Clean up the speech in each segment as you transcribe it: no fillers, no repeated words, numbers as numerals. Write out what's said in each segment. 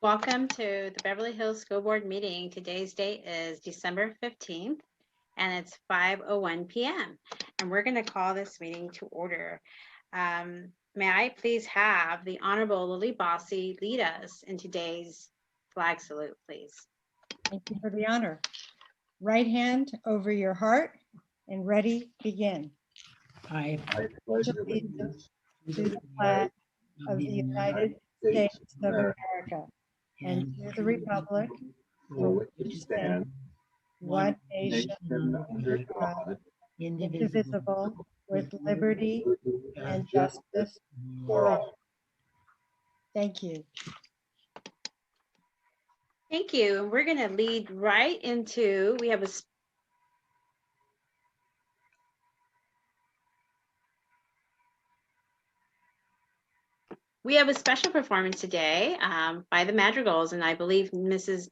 Welcome to the Beverly Hills School Board meeting. Today's date is December 15th, and it's 5:01 p.m. And we're going to call this meeting to order. May I please have the Honorable Lily Bossy lead us in today's flag salute, please. Thank you for the honor. Right hand over your heart and ready, begin. I pledge allegiance to the flag of the United States of America and to the republic for which it stands, one nation under God, indivisible, with liberty and justice for all. Thank you. Thank you. We're going to lead right into, we have a special performance today by the Madrigals, and I believe Mrs.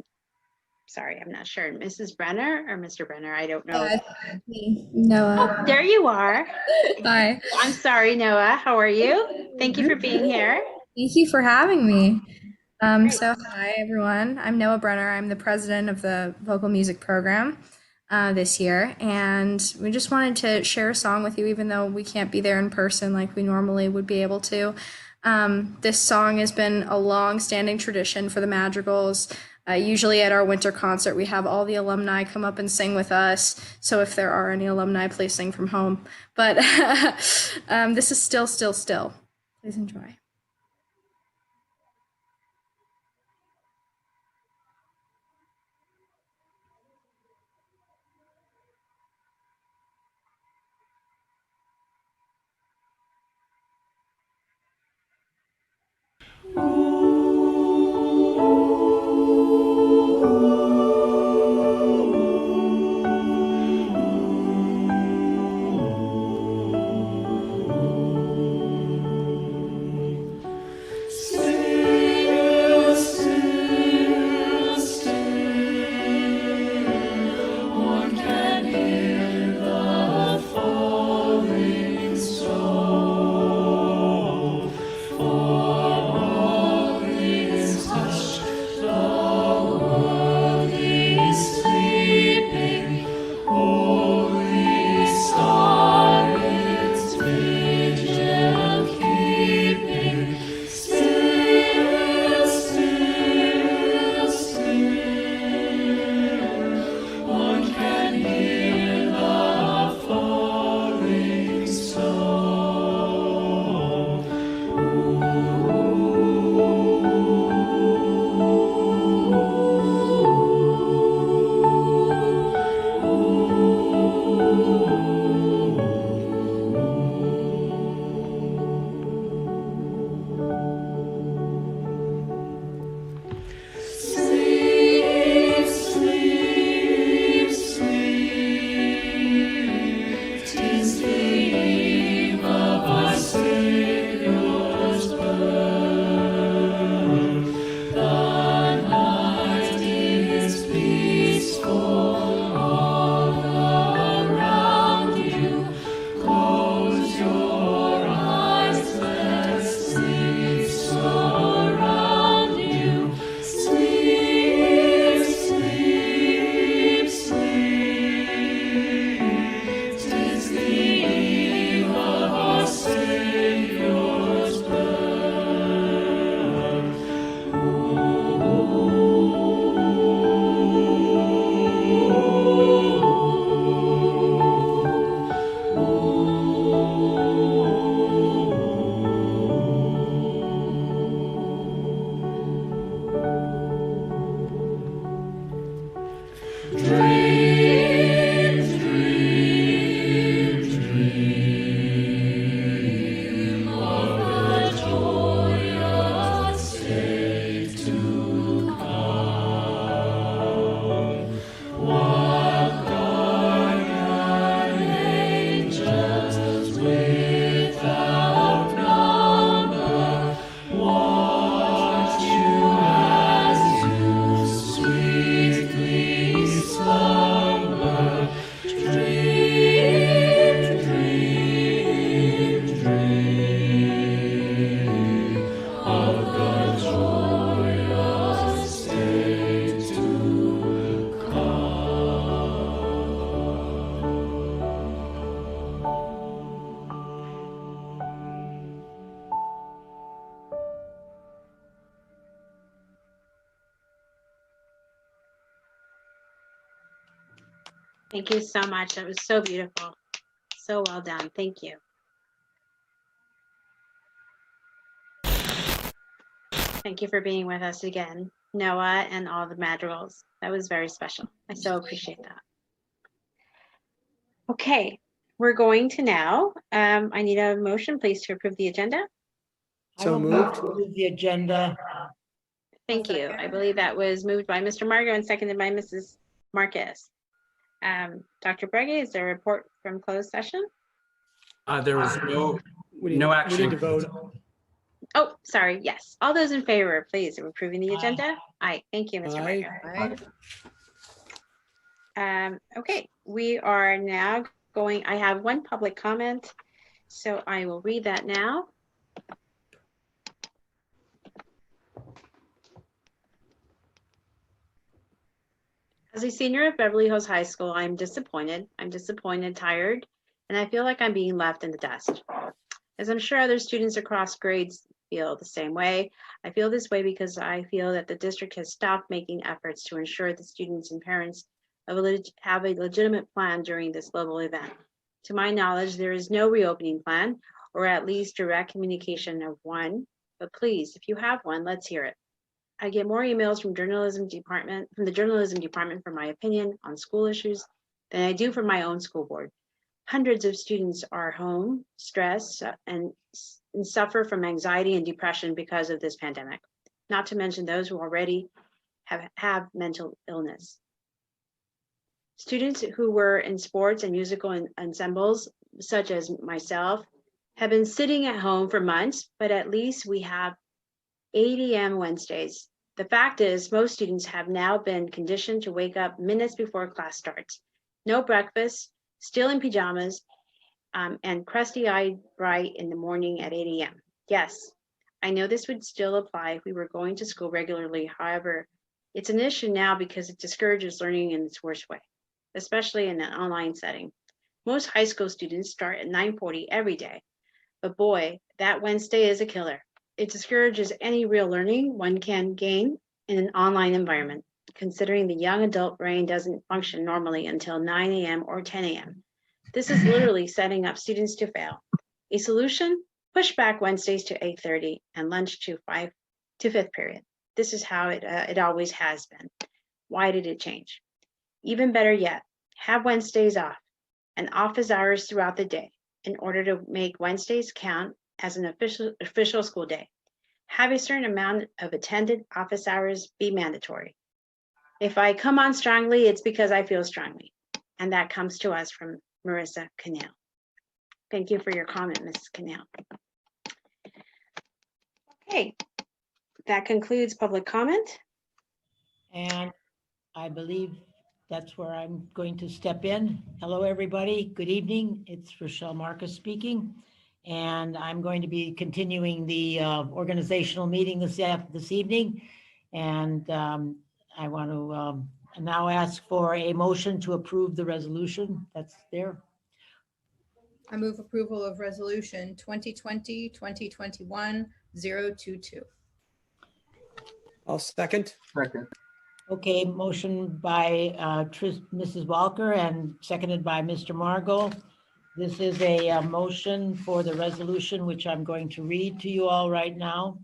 Brenner or Mr. Brenner, I don't know. Noah. Oh, there you are. Hi. I'm sorry, Noah. How are you? Thank you for being here. Thank you for having me. So hi, everyone. I'm Noah Brenner. I'm the president of the vocal music program this year, and we just wanted to share a song with you, even though we can't be there in person like we normally would be able to. This song has been a long-standing tradition for the Madrigals. Usually at our winter concert, we have all the alumni come up and sing with us. So if there are any alumni, please sing from home. But this is Still. Please enjoy. Thank you so much. That was so beautiful. So well done. Thank you. Thank you for being with us again, Noah and all the madrigals. That was very special. I so appreciate that. Okay, we're going to now, I need a motion, please, to approve the agenda. So moved. The agenda. Thank you. I believe that was moved by Mr. Margot and seconded by Mrs. Marquez. Dr. Brege, is there a report from closed session? There was no We action. need to vote. Oh, sorry. Yes. All those in favor, please, of approving the agenda? Aye. Thank you, Mr. Aye. Margot. Okay, we are now going, I have one public comment, so I will read that now. As a senior at Beverly Hills High School, I'm disappointed. I'm disappointed, tired, and I feel like I'm being left in the dust. As I'm sure other students across grades feel the same way, I feel this way because I feel that the district has stopped making efforts to ensure that students and parents have a legitimate plan during this global event. To my knowledge, there is no reopening plan, or at least direct communication of one, but please, if you have one, let's hear it. I get more emails from the journalism department for my opinion on school issues than I do from my own school board. Hundreds of students are home, stressed, and suffer from anxiety and depression because of this pandemic, not to mention those who already have mental illness. Students who were in sports and musical ensembles, such as myself, have been sitting at home for months, but at least we have 8 a.m. Wednesdays. The fact is, most students have now been conditioned to wake up minutes before class starts. No breakfast, still in pajamas, and crusty-eyed bright in the morning at 8 a.m. Yes, I know this would still apply if we were going to school regularly. However, it's an issue now because it discourages learning in its worst way, especially in an online setting. Most high school students start at 9:40 every day, but boy, that Wednesday is a killer. It discourages any real learning one can gain in an online environment, considering the young adult brain doesn't function normally until 9 a.m. or 10 a.m. This is literally setting up students to fail. A solution? Push back Wednesdays to 8:30 and lunch to 5th period. This is how it always has been. Why did it change? Even better yet, have Wednesdays off and office hours throughout the day in order to make Wednesdays count as an official school day. Have a certain amount of attended office hours be mandatory. If I come on strongly, it's because I feel strongly. And that comes to us from Marissa Cannell. Thank you for your comment, Mrs. Cannell. Okay, that concludes public comment. And I believe that's where I'm going to step in. Hello, everybody. Good evening. It's Rochelle Marcus speaking. And I'm going to be continuing the organizational meeting this evening. And I want to now ask for a motion to approve the resolution that's there. I move approval of resolution 2020-2021-022. I'll second. Okay, motion by Mrs. Walker and seconded by Mr. Margot. This is a motion for the resolution, which I'm going to read to you all right now.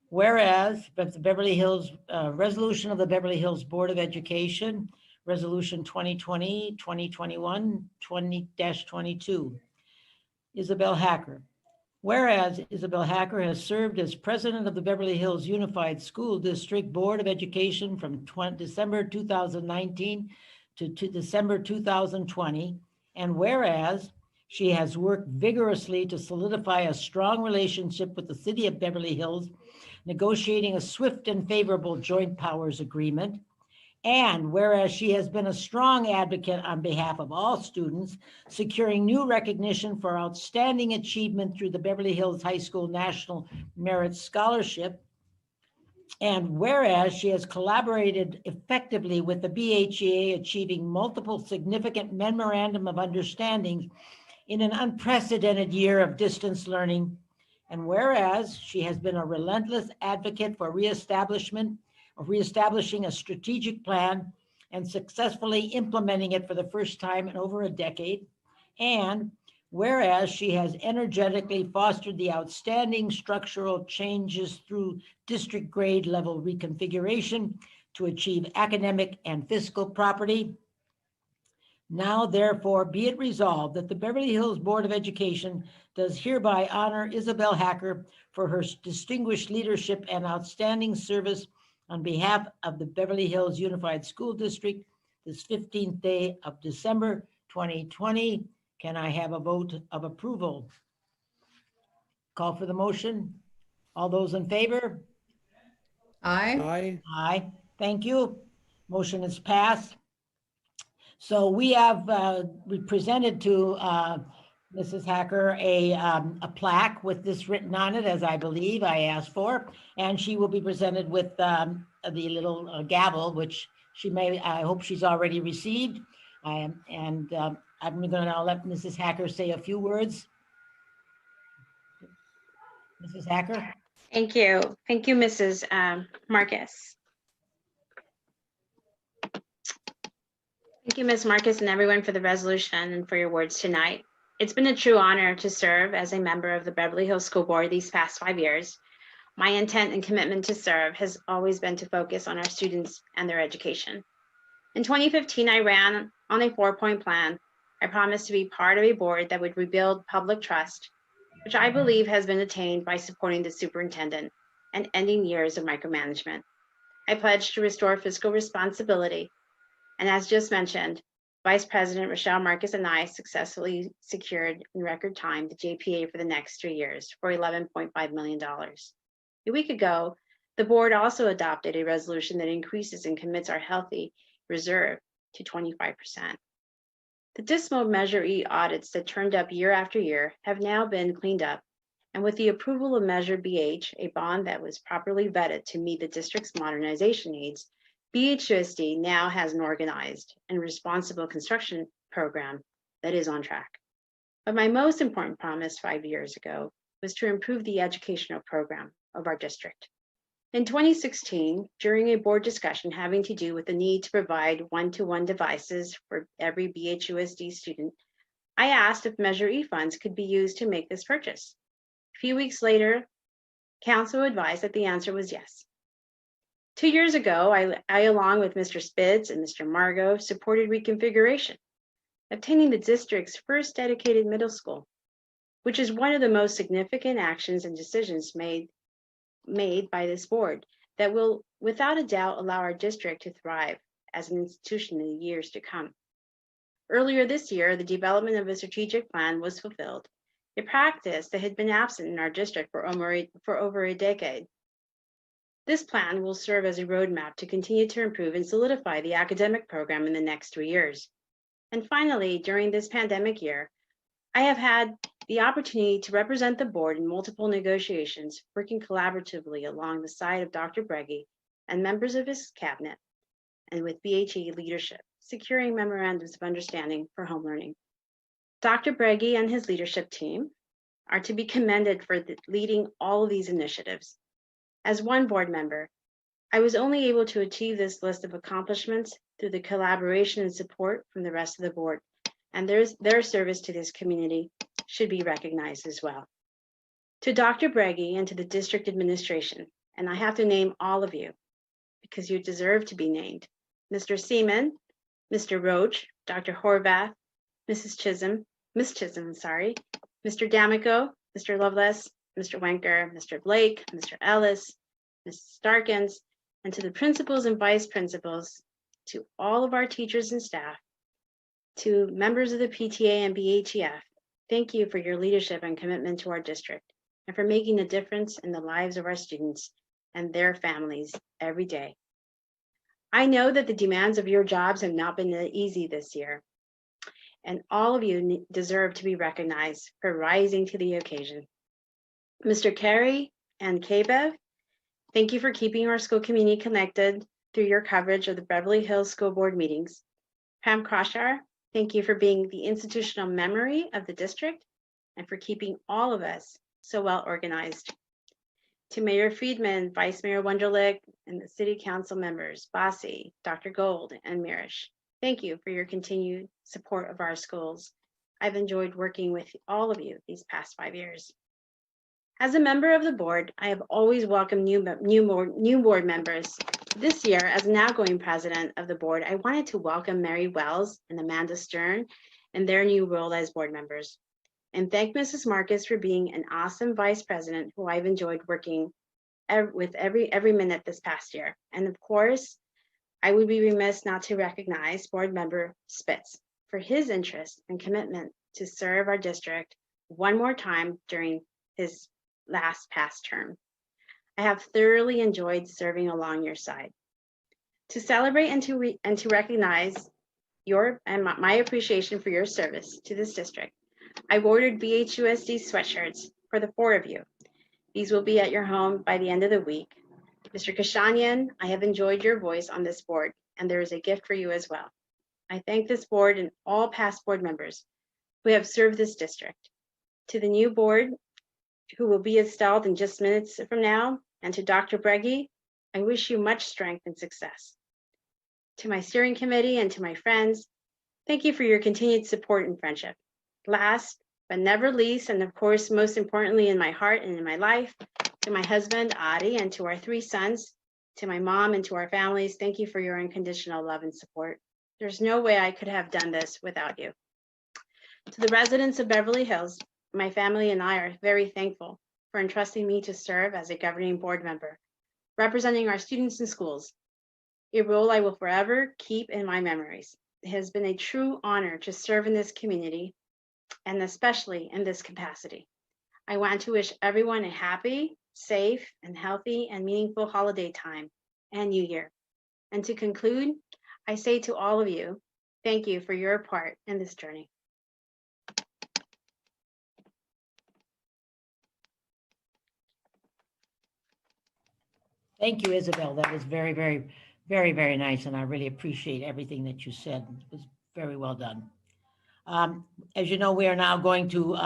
Whereas the Beverly Hills resolution of the Beverly Hills Board of Education, resolution 2020-2021-20-22. Isabel Hacker. Whereas Isabel Hacker has served as president of the Beverly Hills Unified School District Board of Education from December 2019 to December 2020, and whereas she has worked vigorously to solidify a strong relationship with the city of Beverly Hills, negotiating a swift and favorable joint powers agreement, and whereas she has been a strong advocate on behalf of all students, securing new recognition for outstanding achievement through the Beverly Hills High School National Merit Scholarship, and whereas she has collaborated effectively with the BHEA, achieving multiple significant memorandum of understanding in an unprecedented year of distance learning, and whereas she has been a relentless advocate for reestablishing a strategic plan and successfully implementing it for the first time in over a decade. And whereas she has energetically fostered the outstanding structural changes through district grade level reconfiguration to achieve academic and fiscal property. Now, therefore, be it resolved that the Beverly Hills Board of Education does hereby honor Isabel Hacker for her distinguished leadership and outstanding service on behalf of the Beverly Hills Unified School District this 15th day of December 2020. Can I have a vote of approval? Call for the motion. All those in favor? Aye. Aye. Aye. Thank you. Motion is passed. So we have we presented to Mrs. Hacker a plaque with this written on it, as I believe I asked for, and she will be presented with the little gavel, which she may, I hope she's already received. I'm going to now let Mrs. Hacker say a few words. Mrs. Hacker? Thank you. Thank you, Mrs. Marcus. Thank you, Ms. Marcus, and everyone for the resolution and for your words tonight. It's been a true honor to serve as a member of the Beverly Hills School Board these past 5 years. My intent and commitment to serve has always been to focus on our students and their education. In 2015, I ran on a 4-point plan. I promised to be part of a board that would rebuild public trust, which I believe has been attained by supporting the superintendent and ending years of micromanagement. I pledged to restore fiscal responsibility. And as just mentioned, Vice President Rochelle Marcus and I successfully secured in record time the JPA for the next 3 years for $11.5 million. A week ago, the board also adopted a resolution that increases and commits our healthy reserve to 25%. The dismal Measure E audits that turned up year after year have now been cleaned up. And with the approval of Measure BH, a bond that was properly vetted to meet the district's modernization needs, BHUSD now has an organized and responsible construction program that is on track. But my most important promise 5 years ago was to improve the educational program of our district. In 2016, during a board discussion having to do with the need to provide one-to-one devices for every BHUSD student, I asked if Measure E funds could be used to make this purchase. A few weeks later, Council advised that the answer was yes. 2 years ago, I along with Mr. Spitz and Mr. Margot, supported reconfiguration, obtaining the district's first dedicated middle school, which is one of the most significant actions and decisions made by this board that will, without a doubt, allow our district to thrive as an institution in the years to come. Earlier this year, the development of a strategic plan was fulfilled, a practice that had been absent in our district for over a decade. This plan will serve as a roadmap to continue to improve and solidify the academic program in the next 3 years. And finally, during this pandemic year, I have had the opportunity to represent the board in multiple negotiations, working collaboratively along the side of Dr. Breggy and members of his cabinet, and with BHE leadership, securing memorandums of understanding for home learning. Dr. Breggy and his leadership team are to be commended for leading all of these initiatives. As one board member, I was only able to achieve this list of accomplishments through the collaboration and support from the rest of the board, and their service to this community should be recognized as well. To Dr. Breggy and to the district administration, and I have to name all of you because you deserve to be named: Mr. Seaman, Mr. Roach, Dr. Horvath, Miss Chisholm, Mr. D'Amico, Mr. Loveless, Mr. Wenker, Mr. Blake, Mr. Ellis, Ms. Starkins, and to the principals and vice principals, to all of our teachers and staff, to members of the PTA and BHEF, thank you for your leadership and commitment to our district and for making a difference in the lives of our students and their families every day. I know that the demands of your jobs have not been easy this year, and all of you deserve to be recognized for rising to the occasion. Mr. Carey and KBEV, thank you for keeping our school community connected through your coverage of the Beverly Hills School Board meetings. Pam Kroshar, thank you for being the institutional memory of the district and for keeping all of us so well organized. To Mayor Friedman, Vice Mayor Wunderlich, and the City Council members, Bossy, Dr. Gold, and Mirish, thank you for your continued support of our schools. I've enjoyed working with all of you these past 5 years. As a member of the board, I have always welcomed new board members. This year, as an outgoing president of the board, I wanted to welcome Mary Wells and Amanda Stern in their new role as board members, and thank Mrs. Marcus for being an awesome vice president who I've enjoyed working with every minute this past year. And of course, I would be remiss not to recognize board member Spitz for his interest and commitment to serve our district one more time during his past term. I have thoroughly enjoyed serving along your side. To celebrate and to recognize my appreciation for your service to this district, I've ordered BHUSD sweatshirts for the 4 of you. These will be at your home by the end of the week. Mr. Kashanian, I have enjoyed your voice on this board, and there is a gift for you as well. I thank this board and all past board members who have served this district. To the new board, who will be installed in just minutes from now, and to Dr. Breggy, I wish you much strength and success. To my steering committee and to my friends, thank you for your continued support and friendship. Last but never least, and of course, most importantly in my heart and in my life, to my husband, Adi, and to our 3 sons, to my mom and to our families, thank you for your unconditional love and support. There's no way I could have done this without you. To the residents of Beverly Hills, my family and I are very thankful for entrusting me to serve as a governing board member, representing our students and schools, a role I will forever keep in my memories. It has been a true honor to serve in this community, and especially in this capacity. I want to wish everyone a happy, safe, and healthy and meaningful holiday time and New Year. And to conclude, I say to all of you, thank you for your part in this journey. Thank you, Isabel. That was very, very, very, very nice, and I really appreciate everything that you said. It was very well done. As you know, we are now going to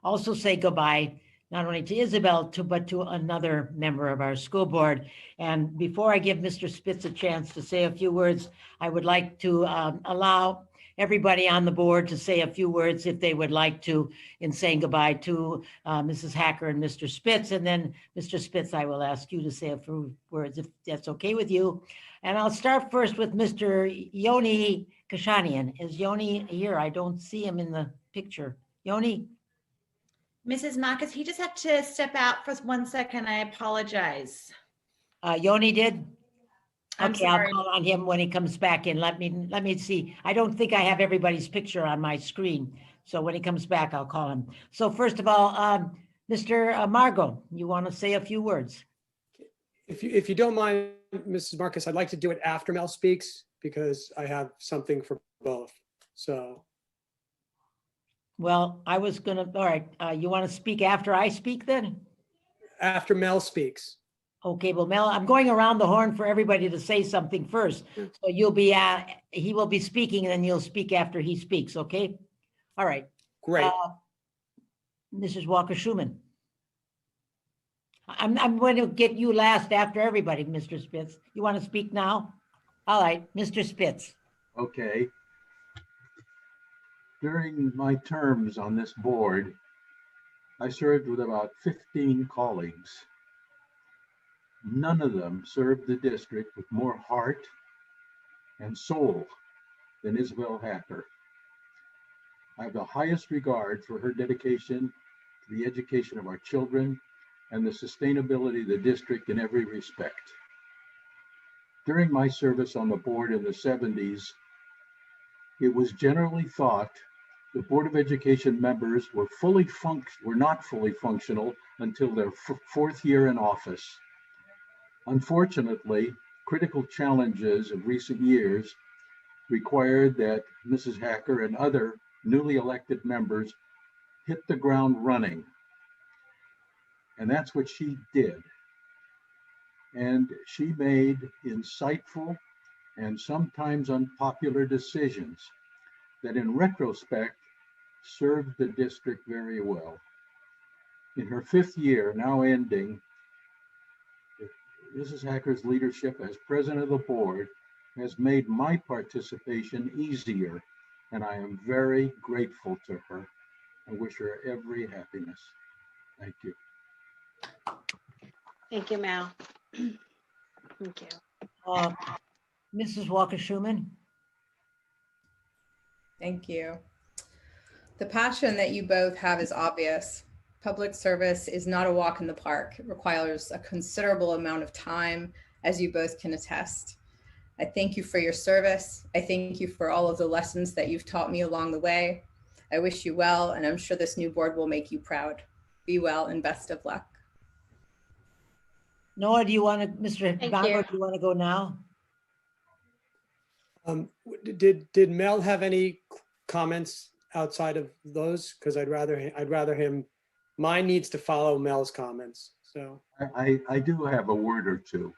also say goodbye, not only to Isabel, but to another member of our school board. And before I give Mr. Spitz a chance to say a few words, I would like to allow everybody on the board to say a few words if they would like to, in saying goodbye to Mrs. Hacker and Mr. Spitz. And then Mr. Spitz, I will ask you to say a few words if that's okay with you. And I'll start first with Mr. Yoni Kashanian. Is Yoni here? I don't see him in the picture. Yoni? Mrs. Marcus, he just had to step out for 1 second. I apologize. Yoni did? I'm Okay, sorry. I'll call on him when he comes back in. Let me see. I don't think I have everybody's picture on my screen. So when he comes back, I'll call him. So first of all, Mr. Margot, you want to say a few words? If you don't mind, Mrs. Marcus, I'd like to do it after Mel speaks because I have something for both. So. Well, I was gonna, all right, you want to speak after I speak then? After Mel speaks. Okay, well, Mel, I'm going around the horn for everybody to say something first. So you'll be, he will be speaking and then you'll speak after he speaks, okay? All right. Great. Mrs. Walker-Schuman. I'm going to get you last after everybody, Mr. Spitz. You want to speak now? All right, Mr. Spitz. Okay. During my terms on this board, I served with about 15 colleagues. None of them served the district with more heart and soul than Isabel Hacker. I have the highest regard for her dedication to the education of our children and the sustainability of the district in every respect. During my service on the board in the 70s, it was generally thought the Board of Education members were not fully functional until their 4th year in office. Unfortunately, critical challenges of recent years required that Mrs. Hacker and other newly elected members hit the ground running. And that's what she did. And she made insightful and sometimes unpopular decisions that in retrospect served the district very well. In her 5th year, now ending, Mrs. Hacker's leadership as president of the board has made my participation easier, and I am very grateful to her. I wish her every happiness. Thank you. Thank you, Mel. Thank you. Mrs. Walker Schuman? Thank you. The passion that you both have is obvious. Public service is not a walk in the park. It requires a considerable amount of time, as you both can attest. I thank you for your service. I thank you for all of the lessons that you've taught me along the way. I wish you well, and I'm sure this new board will make you proud. Be well and best of luck. Noah, do you want to, Mr. Thank Bongo, you. do you want to go now? Did Mel have any comments outside of those? Because I'd rather him, mine needs to follow Mel's comments. So I do have a word or two.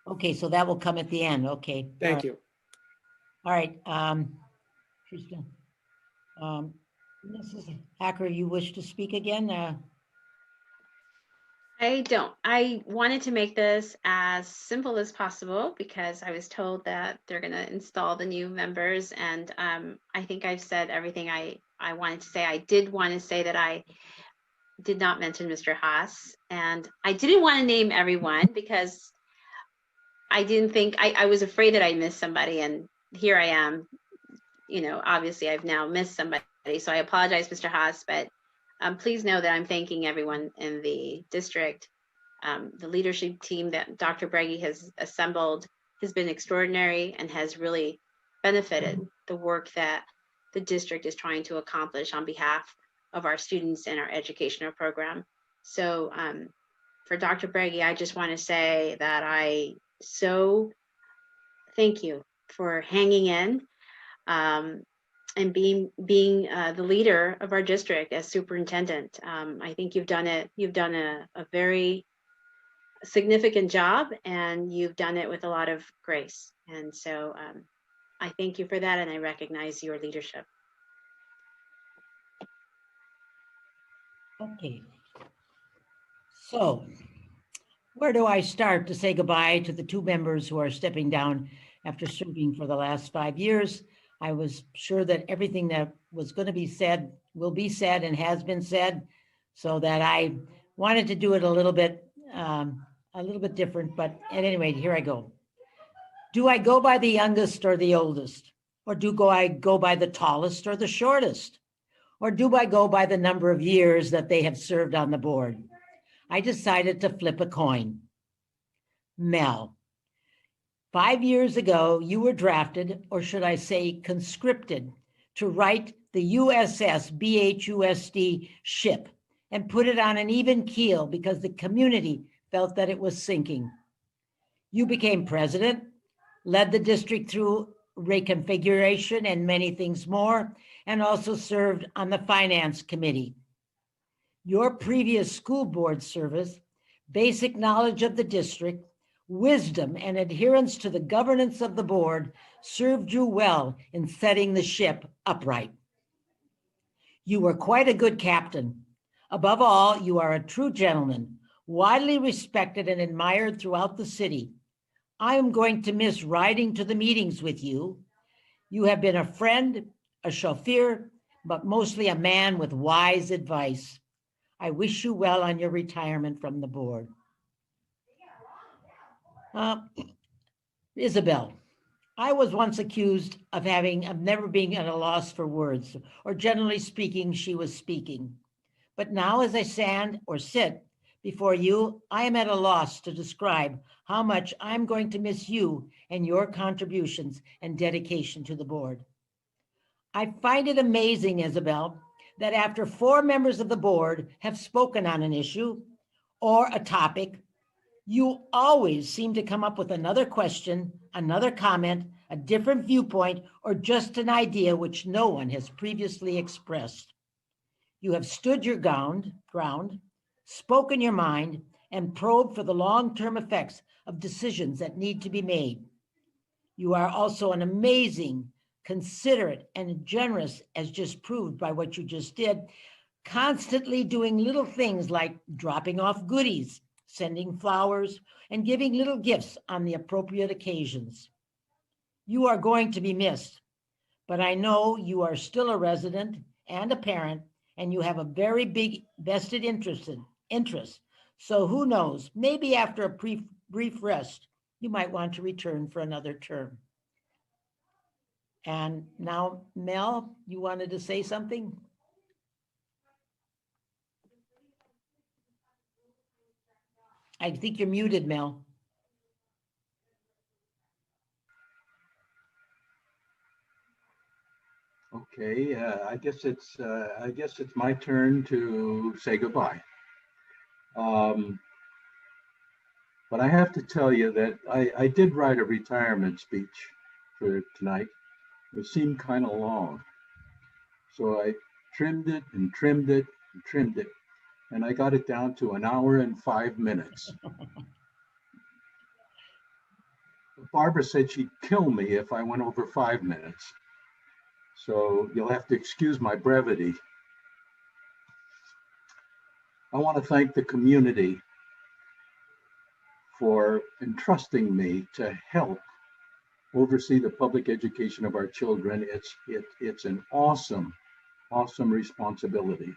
Okay, so that will come at the end. Okay. thank you. All right. Tristan. Mrs. Hacker, you wish to speak again? I don't. I wanted to make this as simple as possible because I was told that they're going to install the new members, and I think I've said everything I wanted to say. I did want to say that I did not mention Mr. Haas, and I didn't want to name everyone because I didn't think, I was afraid that I missed somebody, and here I am. You know, obviously I've now missed somebody, so I apologize, Mr. Haas, but please know that I'm thanking everyone in the district. The leadership team that Dr. Breggy has assembled has been extraordinary and has really benefited the work that the district is trying to accomplish on behalf of our students and our educational program. So for Dr. Breggy, I just want to say that I so thank you for hanging in and being the leader of our district as superintendent. I think you've done it. You've done a very significant job, and you've done it with a lot of grace. And so I thank you for that, and I recognize your leadership. Okay. So where do I start to say goodbye to the two members who are stepping down after serving for the last 5 years? I was sure that everything that was going to be said will be said and has been said, so that I wanted to do it a little bit different. But at any rate, here I go. Do I go by the youngest or the oldest? Or I go by the tallest or the shortest? Or do I go by the number of years that they have served on the board? I decided to flip a coin. Mel, 5 years ago, you were drafted, or should I say conscripted, to right the USS BHUSD ship and put it on an even keel because the community felt that it was sinking. You became president, led the district through reconfiguration and many things more, and also served on the finance committee. Your previous school board service, basic knowledge of the district, wisdom and adherence to the governance of the board served you well in setting the ship upright. You were quite a good captain. Above all, you are a true gentleman, widely respected and admired throughout the city. I am going to miss riding to the meetings with you. You have been a friend, a chauffeur, but mostly a man with wise advice. I wish you well on your retirement from the board. Isabel, I was once accused of never being at a loss for words, or generally speaking, she was speaking. But now as I stand or sit before you, I am at a loss to describe how much I'm going to miss you and your contributions and dedication to the board. I find it amazing, Isabel, that after 4 members of the board have spoken on an issue or a topic, you always seem to come up with another question, another comment, a different viewpoint, or just an idea which no one has previously expressed. You have stood your ground, spoken your mind, and probed for the long-term effects of decisions that need to be made. You are also an amazing, considerate, and generous, as just proved by what you just did, constantly doing little things like dropping off goodies, sending flowers, and giving little gifts on the appropriate occasions. You are going to be missed, but I know you are still a resident and a parent, and you have a very big vested interest. So who knows, maybe after a brief rest, you might want to return for another term. And now, Mel, you wanted to say something? I think you're muted, Mel. Okay, I guess it's my turn to say goodbye. But I have to tell you that I did write a retirement speech for tonight. It seemed kind of long, so I trimmed it and trimmed it and trimmed it, and I got it down to 1 hour and 5 minutes. Barbara said she'd kill me if I went over 5 minutes. So you'll have to excuse my brevity. I want to thank the community for entrusting me to help oversee the public education of our children. It's an awesome responsibility.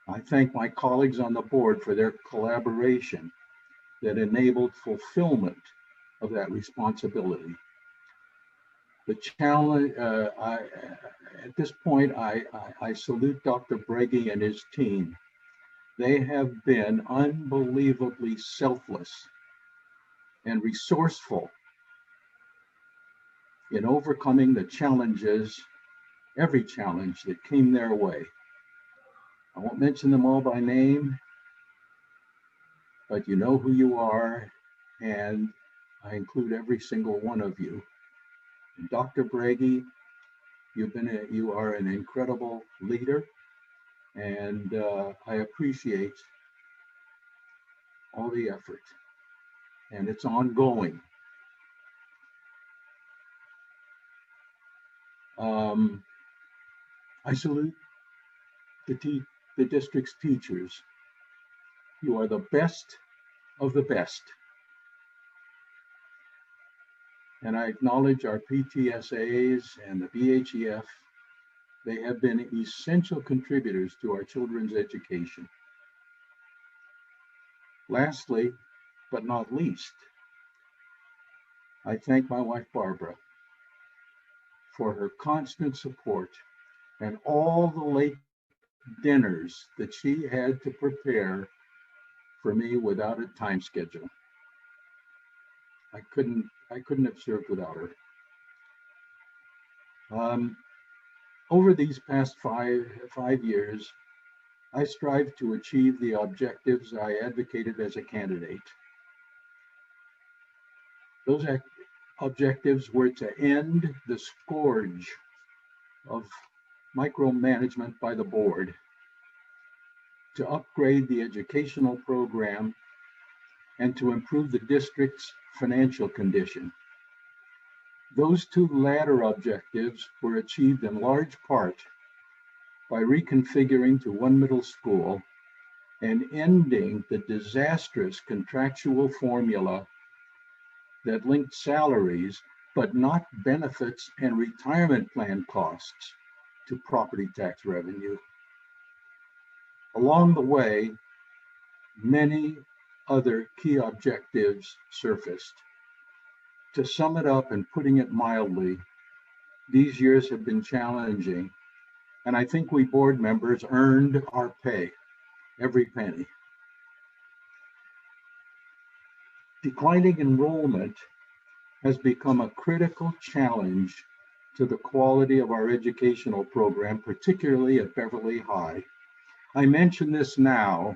I thank my colleagues on the board for their collaboration that enabled fulfillment of that responsibility. The challenge, at this point, I salute Dr. Breggy and his team. They have been unbelievably selfless and resourceful in overcoming the challenges, every challenge that came their way. I won't mention them all by name, but you know who you are, and I include every single one of you. And Dr. Breggy, you are an incredible leader, and I appreciate all the effort, and it's ongoing. I salute the district's teachers. You are the best of the best. And I acknowledge our PTSAs and the BHEF. They have been essential contributors to our children's education. Lastly, but not least, I thank my wife, Barbara, for her constant support and all the late dinners that she had to prepare for me without a time schedule. I couldn't have served without her. Over these past five years, I strived to achieve the objectives I advocated as a candidate. Those objectives were to end the scourge of micromanagement by the board, to upgrade the educational program, and to improve the district's financial condition. Those two latter objectives were achieved in large part by reconfiguring to one middle school and ending the disastrous contractual formula that linked salaries, but not benefits and retirement plan costs, to property tax revenue. Along the way, many other key objectives surfaced. To sum it up and putting it mildly, these years have been challenging, and I think we board members earned our pay, every penny. Declining enrollment has become a critical challenge to the quality of our educational program, particularly at Beverly High. I mention this now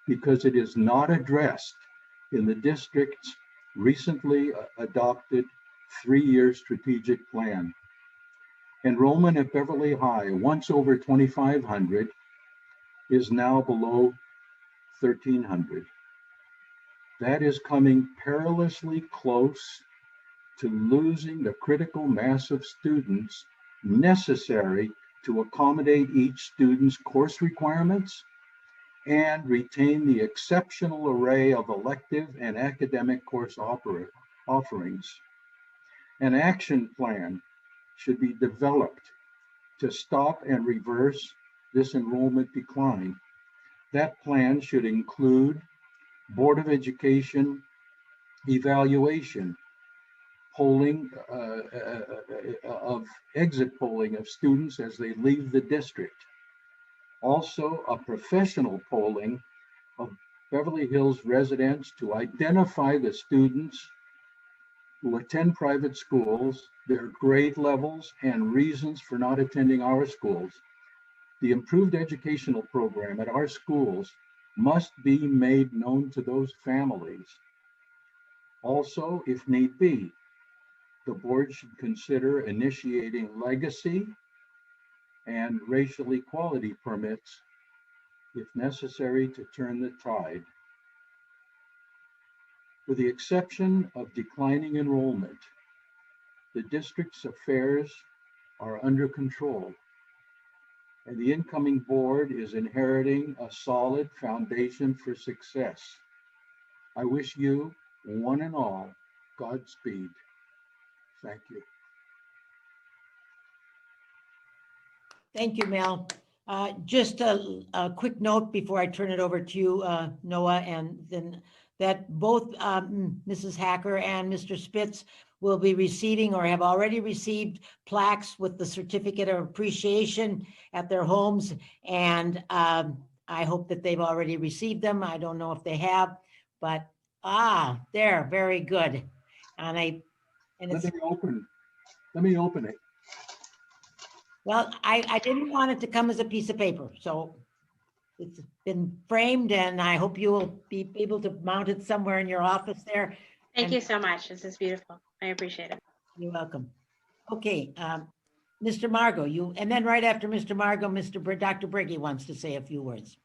because it is not addressed in the district's recently adopted 3-year strategic plan. Enrollment at Beverly High, once over 2,500, is now below 1,300. That is coming perilously close to losing the critical mass of students necessary to accommodate each student's course requirements and retain the exceptional array of elective and academic course offerings. An action plan should be developed to stop and reverse this enrollment decline. That plan should include Board of Education evaluation, polling of exit polling of students as they leave the district. Also, a professional polling of Beverly Hills residents to identify the students who attend private schools, their grade levels, and reasons for not attending our schools. The improved educational program at our schools must be made known to those families. Also, if need be, the board should consider initiating legacy and racial equality permits if necessary to turn the tide. With the exception of declining enrollment, the district's affairs are under control, and the incoming board is inheriting a solid foundation for success. I wish you, one and all, Godspeed. Thank you. Thank you, Mel. Just a quick note before I turn it over to you, Noah, and then that both Mrs. Hacker and Mr. Spitz will be receiving or have already received plaques with the certificate of appreciation at their homes. And I hope that they've already received them. I don't know if they have, but there, very good. And Let me open it. Well, I didn't want it to come as a piece of paper, so it's been framed, and I hope you will be able to mount it somewhere in your office there. Thank you so much. This is beautiful. I appreciate it. You're welcome. Okay, Mr. Margot, and then right after Mr. Margot, Dr. Briggy wants to say a few words.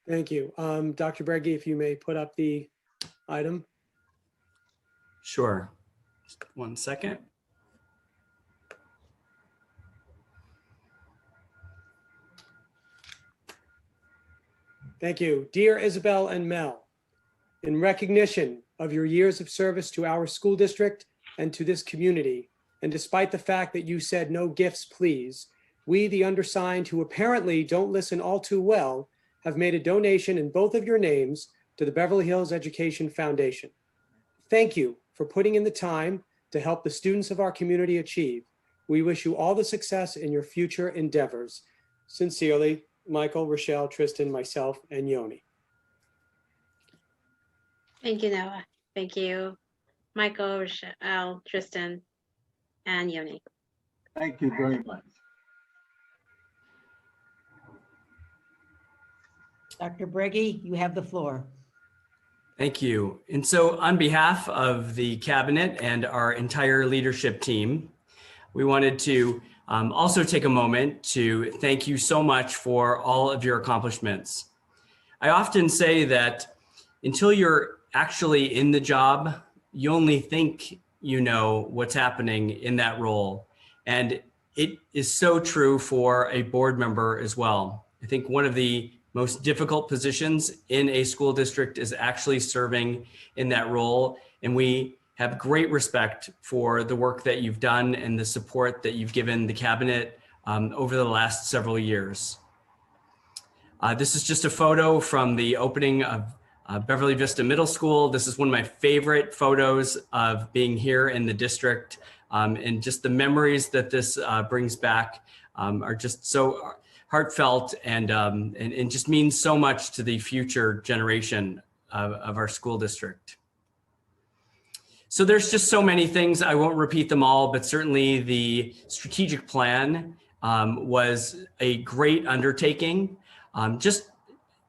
Thank you. Dr. Breggy, if you may put up the item. Sure. Just 1 second. Thank you. Dear Isabel and Mel, in recognition of your years of service to our school district and to this community, and despite the fact that you said no gifts, please, we, the undersigned, who apparently don't listen all too well, have made a donation in both of your names to the Beverly Hills Education Foundation. Thank you for putting in the time to help the students of our community achieve. We wish you all the success in your future endeavors. Sincerely, Michael, Rochelle, Tristan, myself, and Yoni. Thank you, Noah. Thank you, Michael, Rochelle, Tristan, and Yoni. Thank you very much. Dr. Briggy, you have the floor. Thank you. And so on behalf of the cabinet and our entire leadership team, we wanted to also take a moment to thank you so much for all of your accomplishments. I often say that until you're actually in the job, you only think you know what's happening in that role. And it is so true for a board member as well. I think one of the most difficult positions in a school district is actually serving in that role. And we have great respect for the work that you've done and the support that you've given the cabinet over the last several years. This is just a photo from the opening of Beverly Vista Middle School. This is one of my favorite photos of being here in the district. And just the memories that this brings back are just so heartfelt and just means so much to the future generation of our school district. So there's just so many things. I won't repeat them all, but certainly the strategic plan was a great undertaking. Just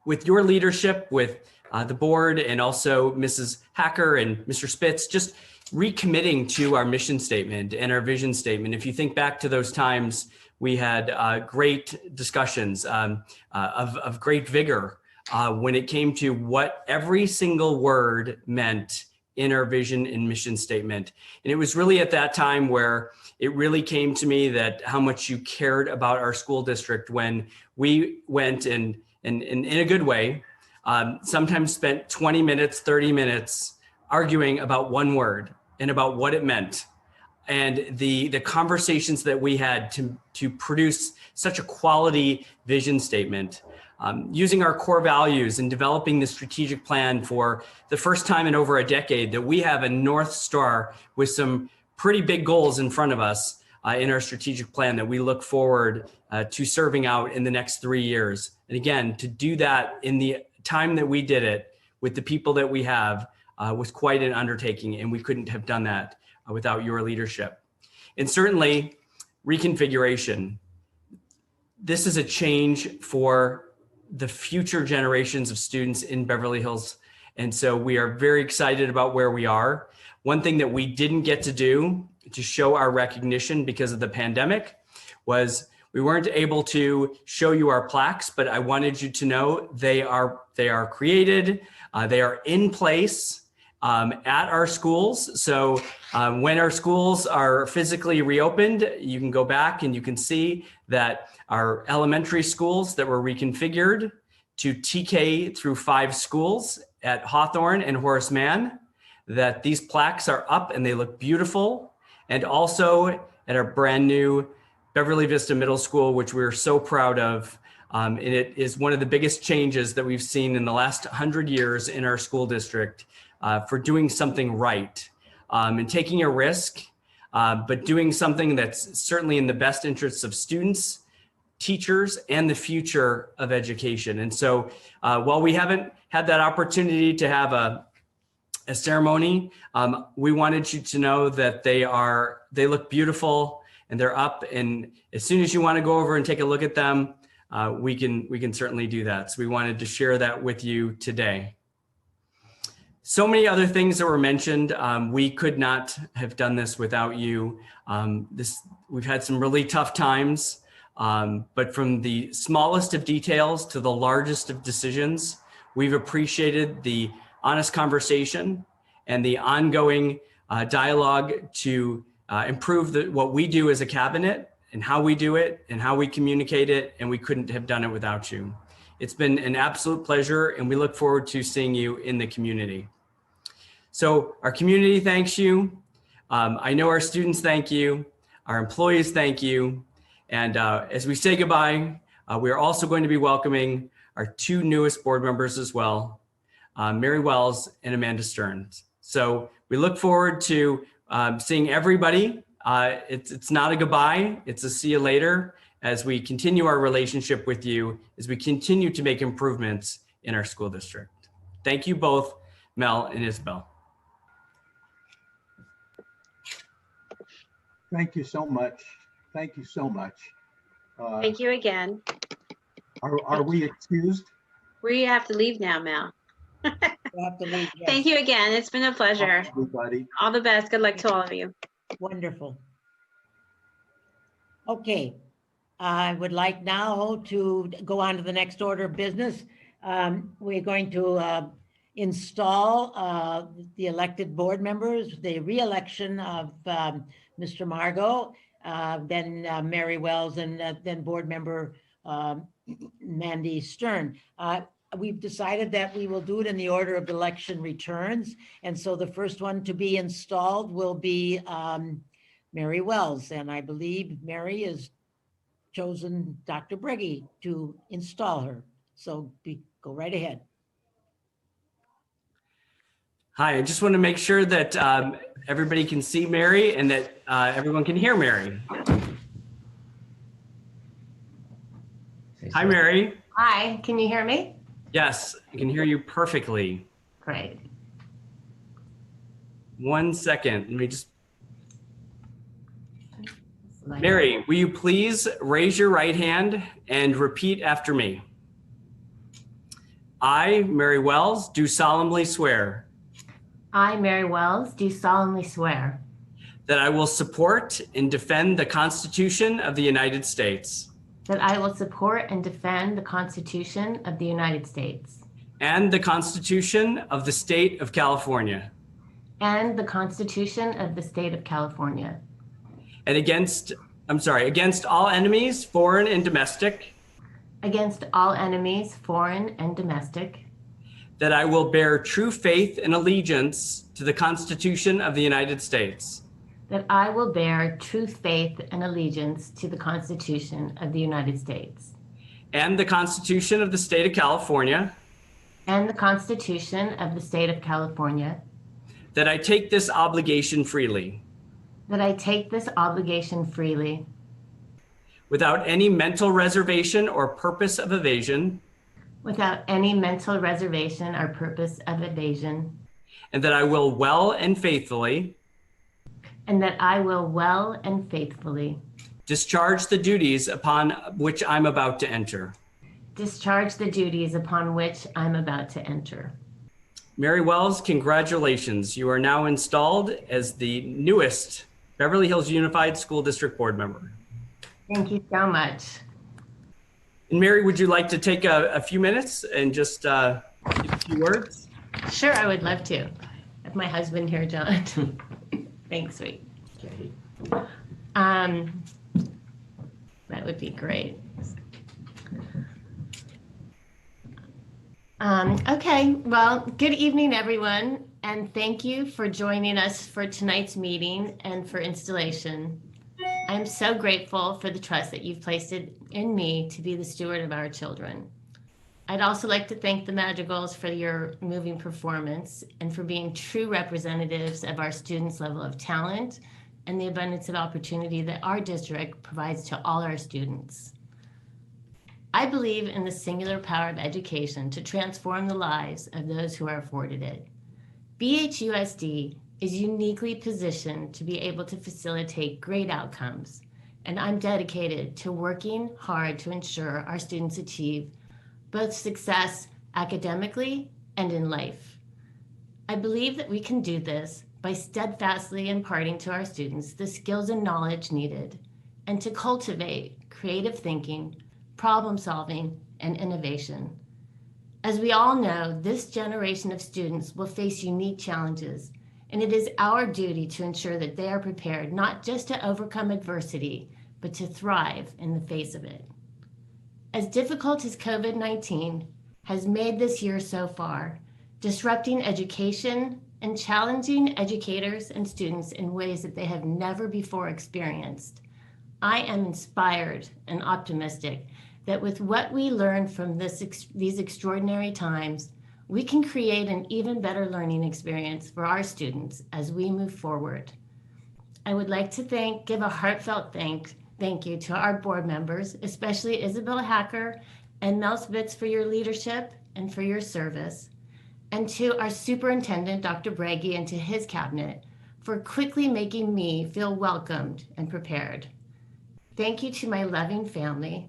with your leadership, with the board, and also Mrs. Hacker and Mr. Spitz, just recommitting to our mission statement and our vision statement. If you think back to those times, we had great discussions of great vigor when it came to what every single word meant in our vision and mission statement. And it was really at that time where it really came to me that how much you cared about our school district when we went and and in a good way, sometimes spent 20 minutes, 30 minutes arguing about one word and about what it meant. And the conversations that we had to produce such a quality vision statement, using our core values and developing the strategic plan for the first time in over a decade, that we have a North Star with some pretty big goals in front of us in our strategic plan that we look forward to serving out in the next 3 years. And again, to do that in the time that we did it with the people that we have was quite an undertaking, and we couldn't have done that without your leadership. And certainly reconfiguration. This is a change for the future generations of students in Beverly Hills. And so we are very excited about where we are. One thing that we didn't get to do to show our recognition because of the pandemic was we weren't able to show you our plaques, but I wanted you to know they are created, they are in place at our schools. So when our schools are physically reopened, you can go back and you can see that our elementary schools that were reconfigured to TK through 5 schools at Hawthorne and Horace Mann, that these plaques are up and they look beautiful. And also at our brand new Beverly Vista Middle School, which we're so proud of. And it is one of the biggest changes that we've seen in the last 100 years in our school district for doing something right and taking a risk, but doing something that's certainly in the best interests of students, teachers, and the future of education. And so while we haven't had that opportunity to have a ceremony, we wanted you to know that they look beautiful and they're up. And as soon as you want to go over and take a look at them, we can certainly do that. So we wanted to share that with you today. So many other things that were mentioned. We could not have done this without you. We've had some really tough times, but from the smallest of details to the largest of decisions, we've appreciated the honest conversation and the ongoing dialogue to improve what we do as a cabinet and how we do it and how we communicate it, and we couldn't have done it without you. It's been an absolute pleasure, and we look forward to seeing you in the community. So our community thanks you. I know our students thank you. Our employees thank you. And as we say goodbye, we are also going to be welcoming our 2 newest board members as well, Mary Wells and Amanda Stearns. So we look forward to seeing everybody. It's not a goodbye, it's a see you later as we continue our relationship with you, as we continue to make improvements in our school district. Thank you both, Mel and Isabel. Thank you so much. Thank you so much. Thank you again. Are we excused? We have to leave now, Mel. You have to leave, yes. Thank you again. It's been a pleasure. Everybody. All the best. Good luck to all of you. Wonderful. Okay, I would like now to go on to the next order of business. We're going to install the elected board members, the re-election of Mr. Margot, then Mary Wells, and then board member Mandy Stern. We've decided that we will do it in the order of election returns. And so the first one to be installed will be Mary Wells. And I believe Mary has chosen Dr. Briggy to install her. So go right ahead. Hi, I just want to make sure that everybody can see Mary and that everyone can hear Mary. Hi, Mary. Hi, can you hear me? Yes, I can hear you perfectly. Great. 1 second, let me just. Mary, will you please raise your right hand and repeat after me? I, Mary Wells, do solemnly swear. I, Mary Wells, do solemnly swear that I will support and defend the Constitution of the United States that I will support and defend the Constitution of the United States and the Constitution of the State of California and the Constitution of the State of California and against all enemies, foreign and domestic, against all enemies, foreign and domestic, that I will bear true faith and allegiance to the Constitution of the United States that I will bear true faith and allegiance to the Constitution of the United States and the Constitution of the State of California, and the Constitution of the State of California, that I take this obligation freely, that I take this obligation freely, without any mental reservation or purpose of evasion, without any mental reservation or purpose of evasion, and that I will well and faithfully and that I will well and faithfully discharge the duties upon which I'm about to enter. discharge the duties upon which I'm about to enter. Mary Wells, congratulations. You are now installed as the newest Beverly Hills Unified School District Board member. Thank you so much. And Mary, would you like to take a few minutes and just give a few words? Sure, I would love to. I have my husband here, John. Thanks, sweet. That would be great. Okay, well, good evening, everyone, and thank you for joining us for tonight's meeting and for installation. I'm so grateful for the trust that you've placed in me to be the steward of our children. I'd also like to thank the Madrigals for your moving performance and for being true representatives of our students' level of talent and the abundance of opportunity that our district provides to all our students. I believe in the singular power of education to transform the lives of those who are afforded it. BHUSD is uniquely positioned to be able to facilitate great outcomes, and I'm dedicated to working hard to ensure our students achieve both success academically and in life. I believe that we can do this by steadfastly imparting to our students the skills and knowledge needed, and to cultivate creative thinking, problem solving, and innovation. As we all know, this generation of students will face unique challenges, and it is our duty to ensure that they are prepared not just to overcome adversity, but to thrive in the face of it. As difficult as COVID-19 has made this year so far, disrupting education and challenging educators and students in ways that they have never before experienced, I am inspired and optimistic that with what we learn from these extraordinary times, we can create an even better learning experience for our students as we move forward. I would like to give a heartfelt thank you to our board members, especially Isabel Hacker and Mel Spitz for your leadership and for your service, and to our superintendent, Dr. Braggie, and to his cabinet for quickly making me feel welcomed and prepared. Thank you to my loving family,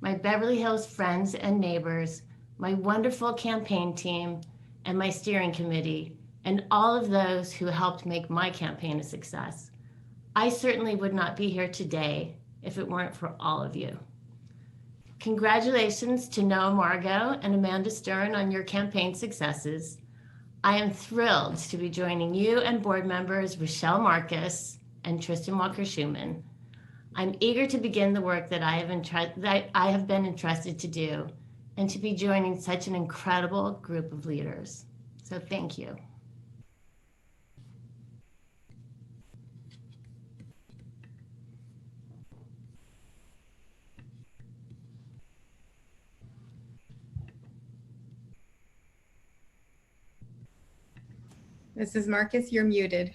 my Beverly Hills friends and neighbors, my wonderful campaign team, and my steering committee, and all of those who helped make my campaign a success. I certainly would not be here today if it weren't for all of you. Congratulations to Noah Margot and Amanda Stern on your campaign successes. I am thrilled to be joining you and board members Rochelle Marcus and Tristan Walker-Schumann. I'm eager to begin the work that I have been entrusted to do, and to be joining such an incredible group of leaders. So thank you. Mrs. Marcus, you're muted.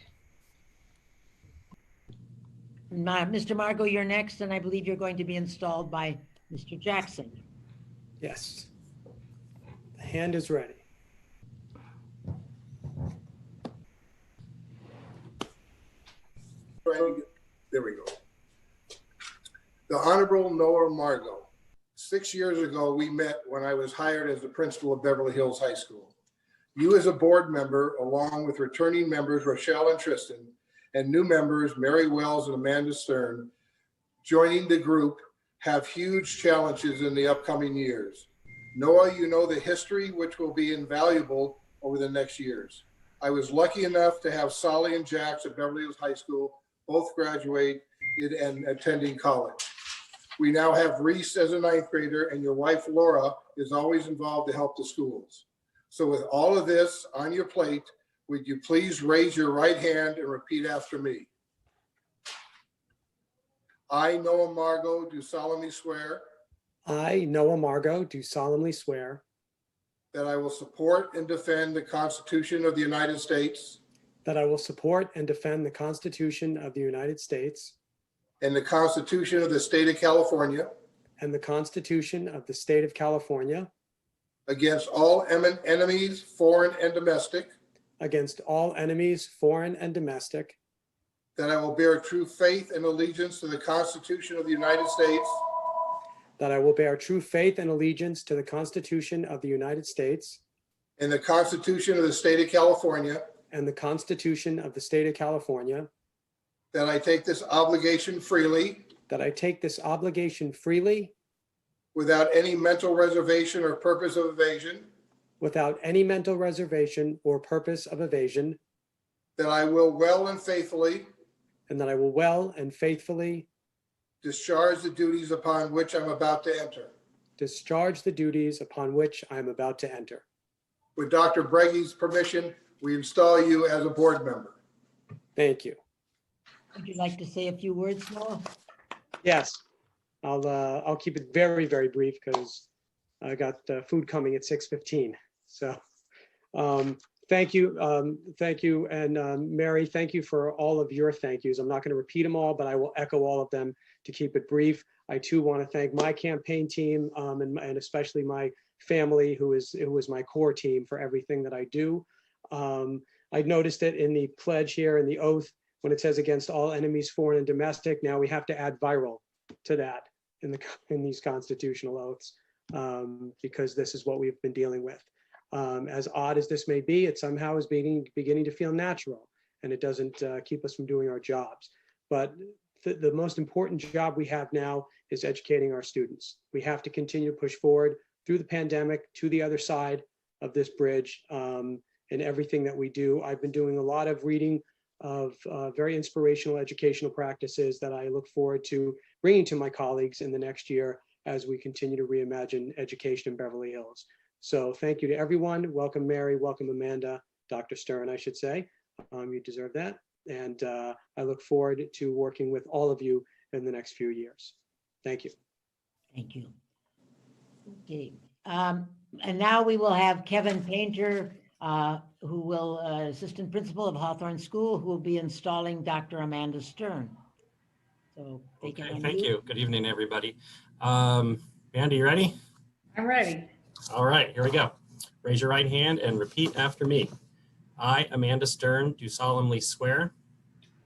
Mr. Margot, you're next, and I believe you're going to be installed by Mr. Jackson. Yes. The hand is ready. There we go. The Honorable Noah Margot. 6 years ago, we met when I was hired as the principal of Beverly Hills High School. You as a board member, along with returning members Rochelle and Tristan, and new members Mary Wells and Amanda Stern, joining the group, have huge challenges in the upcoming years. Noah, you know the history, which will be invaluable over the next years. I was lucky enough to have Solly and Jax at Beverly Hills High School both graduate and attending college. We now have Reese as a ninth grader, and your wife Laura is always involved to help the schools. So with all of this on your plate, would you please raise your right hand and repeat after me? I, Noah Margot, do solemnly swear I, Noah Margot, do solemnly swear that I will support and defend the Constitution of the United States that I will support and defend the Constitution of the United States and the Constitution of the State of California and the Constitution of the State of California against all enemies, foreign and domestic, against all enemies, foreign and domestic, that I will bear true faith and allegiance to the Constitution of the United States that I will bear true faith and allegiance to the Constitution of the United States and the Constitution of the State of California, and the Constitution of the State of California, that I take this obligation freely that I take this obligation freely without any mental reservation or purpose of evasion, without any mental reservation or purpose of evasion, that I will well and faithfully and that I will well and faithfully discharge the duties upon which I'm about to enter. discharge the duties upon which I am about to enter. With Dr. Breggy's permission, we install you as a board member. Thank you. Would you like to say a few words, Noah? Yes, I'll keep it very, very brief because I got food coming at 6:15. So thank you. And Mary, thank you for all of your thank yous. I'm not going to repeat them all, but I will echo all of them to keep it brief. I too want to thank my campaign team and especially my family, who is my core team, for everything that I do. I noticed it in the pledge here in the oath when it says against all enemies, foreign and domestic. Now we have to add viral to that in these constitutional oaths because this is what we've been dealing with. As odd as this may be, it somehow is beginning to feel natural, and it doesn't keep us from doing our jobs. But the most important job we have now is educating our students. We have to continue to push forward through the pandemic to the other side of this bridge in everything that we do. I've been doing a lot of reading of very inspirational educational practices that I look forward to bringing to my colleagues in the next year as we continue to reimagine education in Beverly Hills. So thank you to everyone. Welcome, Mary. Welcome, Amanda. Dr. Stern, I should say. You deserve that. And I look forward to working with all of you in the next few years. Thank you. Thank you. Okay. And now we will have Kevin Painter, who will, assistant principal of Hawthorne School, who will be installing Dr. Amanda Stern. So take it Okay, on thank you. you. Good evening, everybody. Amanda, you ready? I'm ready. All right, here we go. Raise your right hand and repeat after me. I, Amanda Stern, do solemnly swear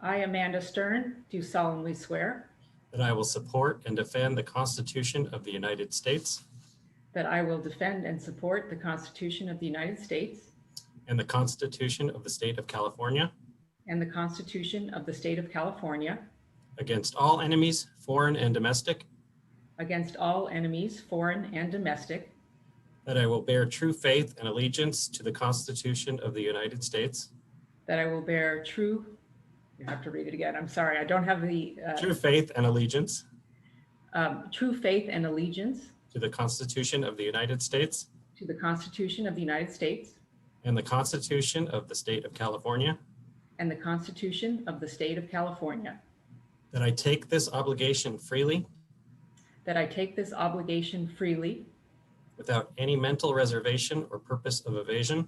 I, Amanda Stern, do solemnly swear that I will support and defend the Constitution of the United States that I will defend and support the Constitution of the United States and the Constitution of the State of California and the Constitution of the State of California against all enemies, foreign and domestic, against all enemies, foreign and domestic, that I will bear true faith and allegiance to the Constitution of the United States, that I will bear true, you have to read it again, I'm sorry, I don't have the true faith and allegiance true faith and allegiance to the Constitution of the United States to the Constitution of the United States and the Constitution of the State of California, and the Constitution of the State of California, that I take this obligation freely that I take this obligation freely without any mental reservation or purpose of evasion,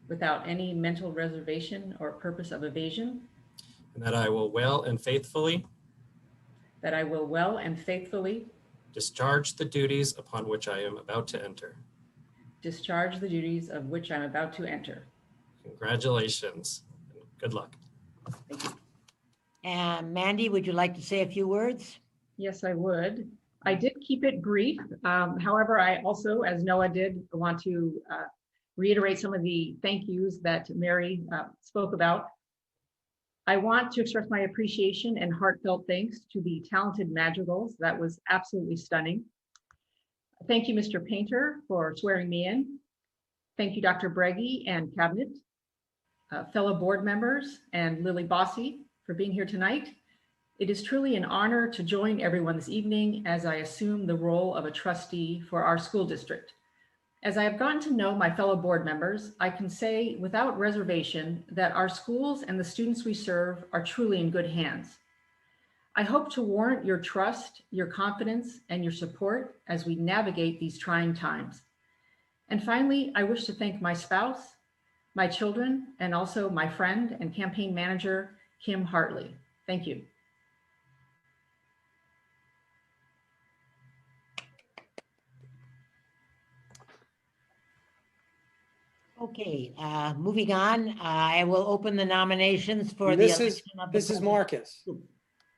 without any mental reservation or purpose of evasion, and that I will well and faithfully that I will well and faithfully discharge the duties upon which I am about to enter. discharge the duties of which I'm about to enter. Congratulations and good luck. Thank you. And Mandy, would you like to say a few words? Yes, I would. I did keep it brief. However, I also, as Noah did, want to reiterate some of the thank yous that Mary spoke about. I want to express my appreciation and heartfelt thanks to the talented madrigals. That was absolutely stunning. Thank you, Mr. Painter, for swearing me in. Thank you, Dr. Breggy and Cabinet, fellow board members, and Lily Bossy for being here tonight. It is truly an honor to join everyone this evening as I assume the role of a trustee for our school district. As I have gotten to know my fellow board members, I can say without reservation that our schools and the students we serve are truly in good hands. I hope to warrant your trust, your confidence, and your support as we navigate these trying times. And finally, I wish to thank my spouse, my children, and also my friend and campaign manager, Kim Hartley. Thank you. Okay, moving on, I will open the nominations for the Mrs. election of the Mrs. president. Marcus,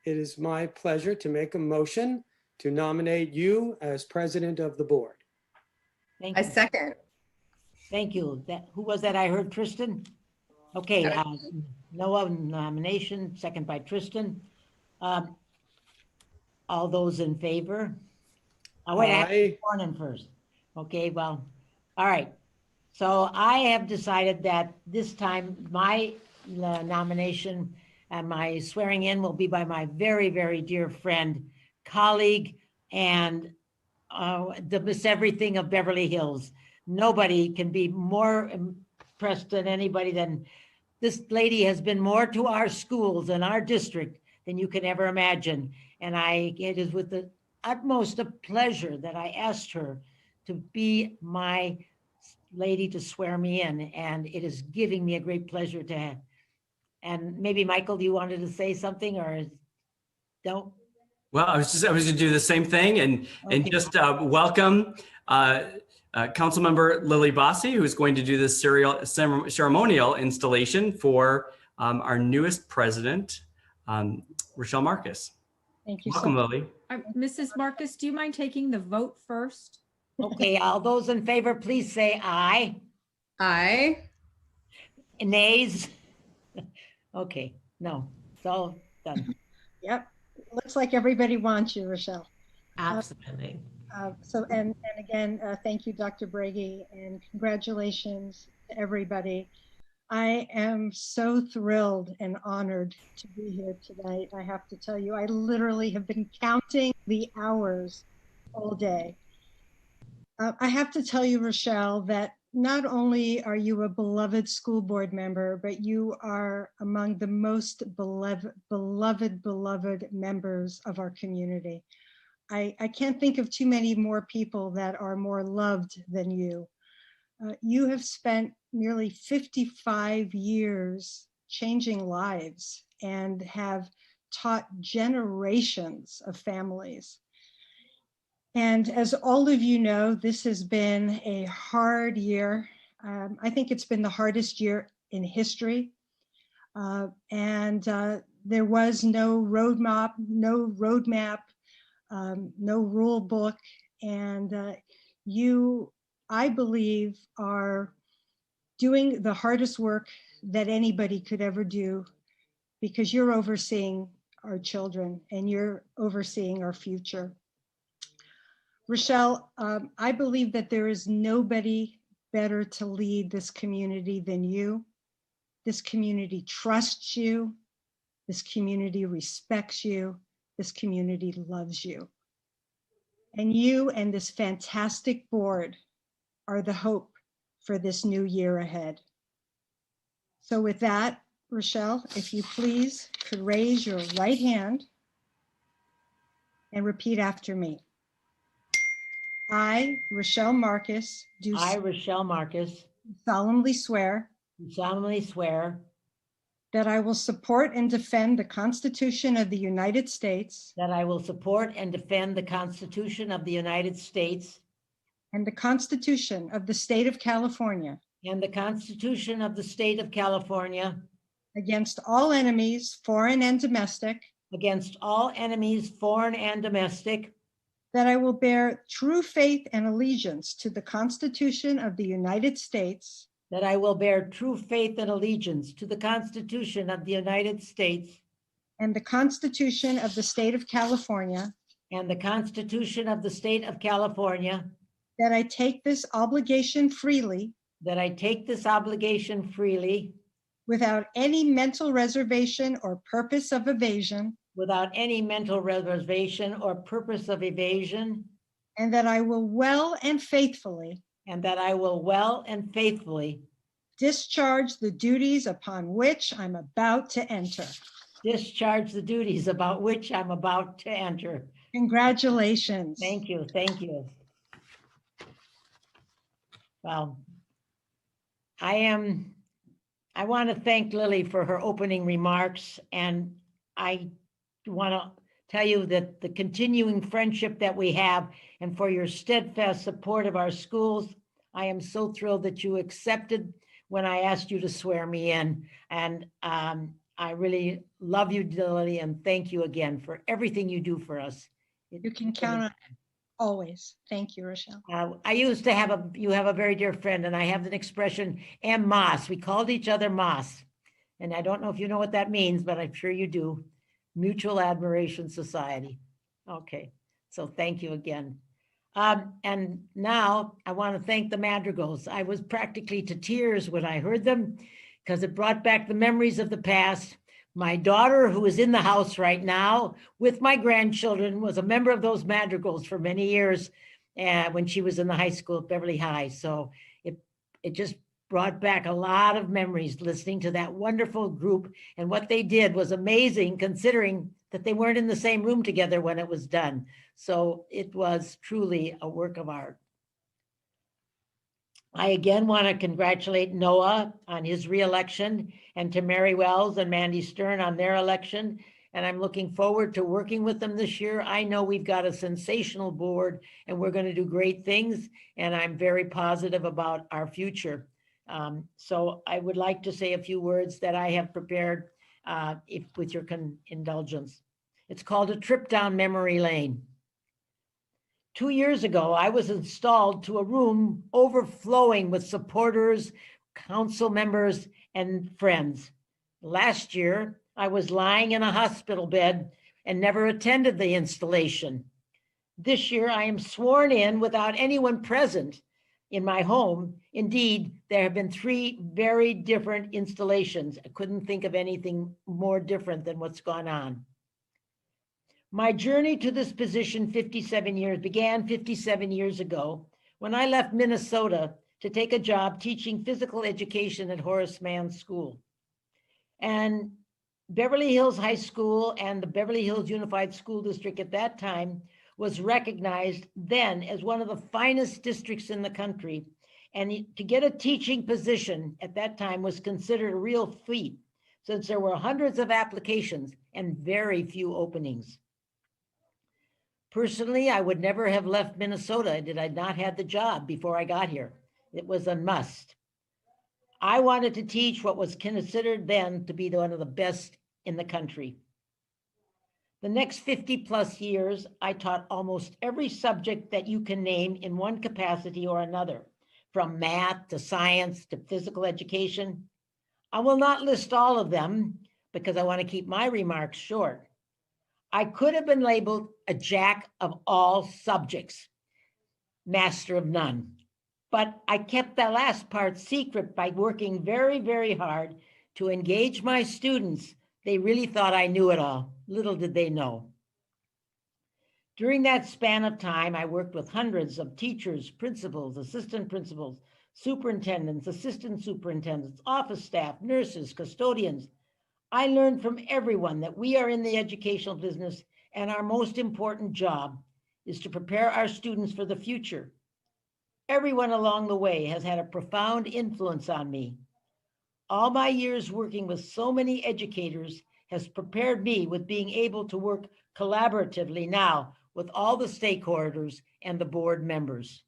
it is my pleasure to make a motion to nominate you as president of the board. Thank I you. second. Thank you. Who was that? I heard Tristan. Okay, Noah nomination, second by Tristan. All those in favor? Wait, I have to Aye. warn him first. Okay, well, all right. So I have decided that this time my nomination and my swearing in will be by my very, very dear friend, colleague, and the Miss Everything of Beverly Hills. Nobody can be more impressed than anybody than this lady has been more to our schools and our district than you can ever imagine. And it is with the utmost of pleasure that I asked her to be my lady to swear me in, and it is giving me a great pleasure to have. And maybe Michael, you wanted to say something or don't? Well, I was going to do the same thing and just welcome Councilmember Lily Bossi, who is going to do this ceremonial installation for our newest president, Rochelle Marcus. Thank you. Welcome, Lily. Mrs. Marcus, do you mind taking the vote first? Okay, all those in favor, please say aye. Aye. Nays? Okay, no, it's all done. Yep. Looks like everybody wants you, Rochelle. Absolutely. And again, thank you, Dr. Brady, and congratulations to everybody. I am so thrilled and honored to be here tonight. I have to tell you, I literally have been counting the hours all day. I have to tell you, Rochelle, that not only are you a beloved school board member, but you are among the most beloved members of our community. I can't think of too many more people that are more loved than you. You have spent nearly 55 years changing lives and have taught generations of families. And as all of you know, this has been a hard year. I think it's been the hardest year in history. There was no roadmap, no rule book. And you, I believe, are doing the hardest work that anybody could ever do, because you're overseeing our children and you're overseeing our future. Rochelle, I believe that there is nobody better to lead this community than you. This community trusts you. This community respects you. This community loves you. And you and this fantastic board are the hope for this new year ahead. So with that, Rochelle, if you please could raise your right hand and repeat after me. I, Rochelle Marcus, do Rochelle Marcus, solemnly swear that I will support and defend the Constitution of the United States that I will support and defend the Constitution of the United States and the Constitution of the State of California and the Constitution of the State of California against all enemies, foreign and domestic, that I will bear true faith and allegiance to the Constitution of the United States that I will bear true faith and allegiance to the Constitution of the United States and the Constitution of the State of California, and the Constitution of the State of California, that I take this obligation freely without any mental reservation or purpose of evasion, without any mental reservation or purpose of evasion, and that I will well and faithfully and that I will well and faithfully discharge the duties upon which I'm about to enter. discharge the duties about which I'm about to enter. Congratulations. Thank you, thank you. Well, I want to thank Lily for her opening remarks, and I want to tell you that the continuing friendship that we have and for your steadfast support of our schools, I am so thrilled that you accepted when I asked you to swear me in. And I really love you, Lily, and thank you again for everything you do for us. You can count on it always. Thank you, Rochelle. I used to have you have a very dear friend, and I have an expression, M. Moss. We called each other Moss. And I don't know if you know what that means, but I'm sure you do. Mutual Admiration Society. Okay, so thank you again. And now I want to thank the Madrigals. I was practically to tears when I heard them because it brought back the memories of the past. My daughter, who is in the house right now with my grandchildren, was a member of those Madrigals for many years when she was in the high school at Beverly High. So it just brought back a lot of memories listening to that wonderful group. And what they did was amazing, considering that they weren't in the same room together when it was done. So it was truly a work of art. I again want to congratulate Noah on his reelection and to Mary Wells and Mandy Stern on their election. And I'm looking forward to working with them this year. I know we've got a sensational board and we're going to do great things. And I'm very positive about our future. So I would like to say a few words that I have prepared with your indulgence. It's called A Trip Down Memory Lane. 2 years ago, I was installed to a room overflowing with supporters, council members, and friends. Last year, I was lying in a hospital bed and never attended the installation. This year, I am sworn in without anyone present in my home. Indeed, there have been 3 very different installations. I couldn't think of anything more different than what's gone on. My journey to this position began 57 years ago when I left Minnesota to take a job teaching physical education at Horace Mann School. And Beverly Hills High School and the Beverly Hills Unified School District at that time was recognized then as one of the finest districts in the country. And to get a teaching position at that time was considered a real feat, since there were hundreds of applications and very few openings. Personally, I would never have left Minnesota did I not have the job before I got here. It was a must. I wanted to teach what was considered then to be one of the best in the country. The next 50 plus years, I taught almost every subject that you can name in one capacity or another, from math to science to physical education. I will not list all of them because I want to keep my remarks short. I could have been labeled a jack of all subjects, master of none. But I kept that last part secret by working very, very hard to engage my students. They really thought I knew it all. Little did they know. During that span of time, I worked with hundreds of teachers, principals, assistant principals, superintendents, assistant superintendents, office staff, nurses, custodians. I learned from everyone that we are in the educational business and our most important job is to prepare our students for the future. Everyone along the way has had a profound influence on me. All my years working with so many educators has prepared me with being able to work collaboratively now with all the stakeholders and the board members.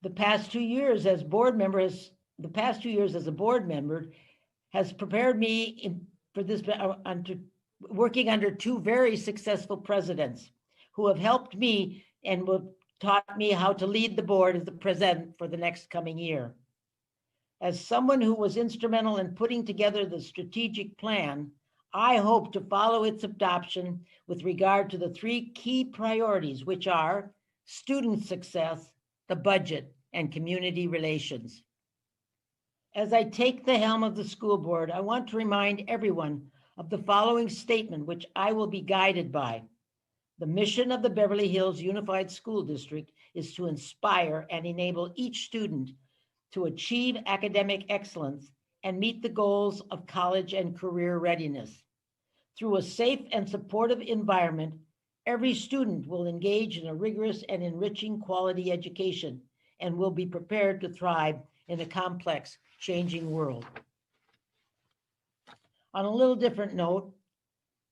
The past 2 years as a board member has prepared me for this, working under 2 very successful presidents who have helped me and taught me how to lead the board as the president for the next coming year. As someone who was instrumental in putting together the strategic plan, I hope to follow its adoption with regard to the 3 key priorities, which are student success, the budget, and community relations. As I take the helm of the school board, I want to remind everyone of the following statement, which I will be guided by. The mission of the Beverly Hills Unified School District is to inspire and enable each student to achieve academic excellence and meet the goals of college and career readiness. Through a safe and supportive environment, every student will engage in a rigorous and enriching quality education and will be prepared to thrive in a complex, changing world. On a little different note,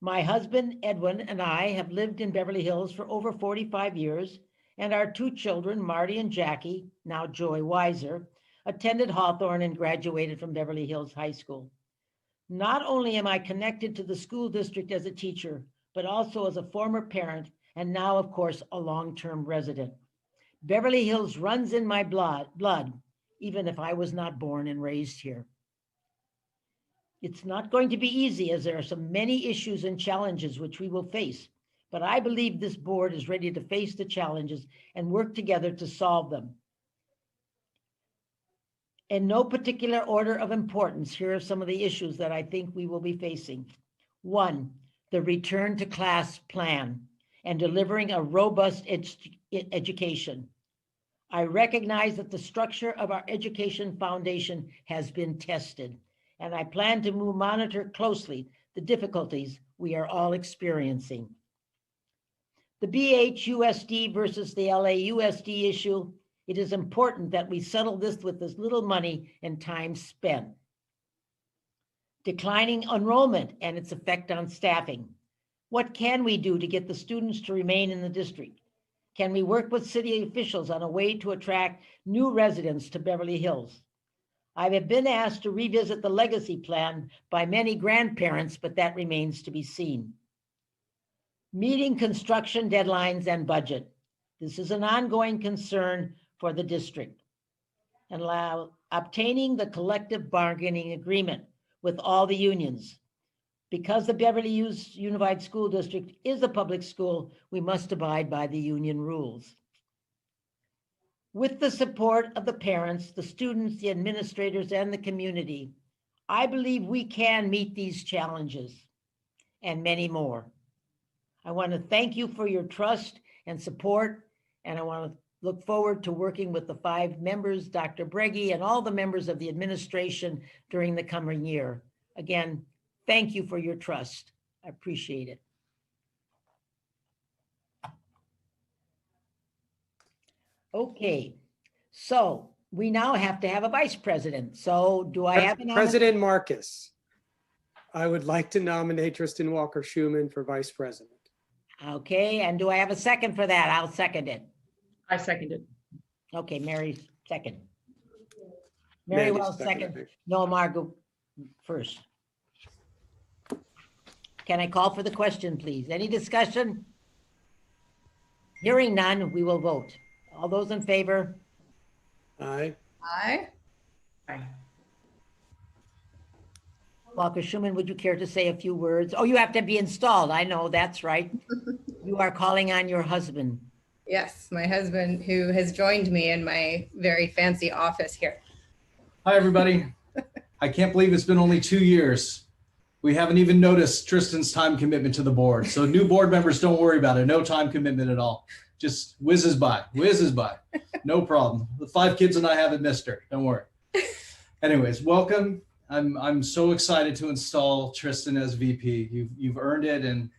my husband, Edwin, and I have lived in Beverly Hills for over 45 years, and our two children, Marty and Jackie, now Joy Weiser, attended Hawthorne and graduated from Beverly Hills High School. Not only am I connected to the school district as a teacher, but also as a former parent, and now, of course, a long-term resident. Beverly Hills runs in my blood, even if I was not born and raised here. It's not going to be easy, as there are so many issues and challenges which we will face, but I believe this board is ready to face the challenges and work together to solve them. In no particular order of importance, here are some of the issues that I think we will be facing. 1, the return to class plan and delivering a robust education. I recognize that the structure of our education foundation has been tested, and I plan to monitor closely the difficulties we are all experiencing. The BHUSD versus the LAUSD issue, it is important that we settle this with as little money and time spent. Declining enrollment and its effect on staffing. What can we do to get the students to remain in the district? Can we work with city officials on a way to attract new residents to Beverly Hills? I have been asked to revisit the legacy plan by many grandparents, but that remains to be seen. Meeting construction deadlines and budget. This is an ongoing concern for the district. And obtaining the collective bargaining agreement with all the unions. Because the Beverly Hills Unified School District is a public school, we must abide by the union rules. With the support of the parents, the students, the administrators, and the community, I believe we can meet these challenges and many more. I want to thank you for your trust and support, and I want to look forward to working with the 5 members, Dr. Breggy, and all the members of the administration during the coming year. Again, thank you for your trust. I appreciate it. Okay, so we now have to have a vice president. So do I have a President Marcus, I would like to nominate Tristan Walker-Schuman for vice president. Okay, and do I have a second for that? I'll second it. I second it. Okay, Mary's second. Mary Mandy's Wells second, I second. think. No, Margot first. Can I call for the question, please? Any discussion? Hearing none, we will vote. All those in favor? Aye. Aye. Walker Schuman, would you care to say a few words? Oh, you have to be installed. I know, that's right. You are calling on your husband. Yes, my husband, who has joined me in my very fancy office here. Hi, everybody. I can't believe it's been only 2 years. We haven't even noticed Tristan's time commitment to the board. So new board members, don't worry about it. No time commitment at all. Just whizzes by, no problem. The 5 kids and I haven't missed her. Don't worry. Anyways, welcome. I'm so excited to install Tristan as VP. You've earned it, and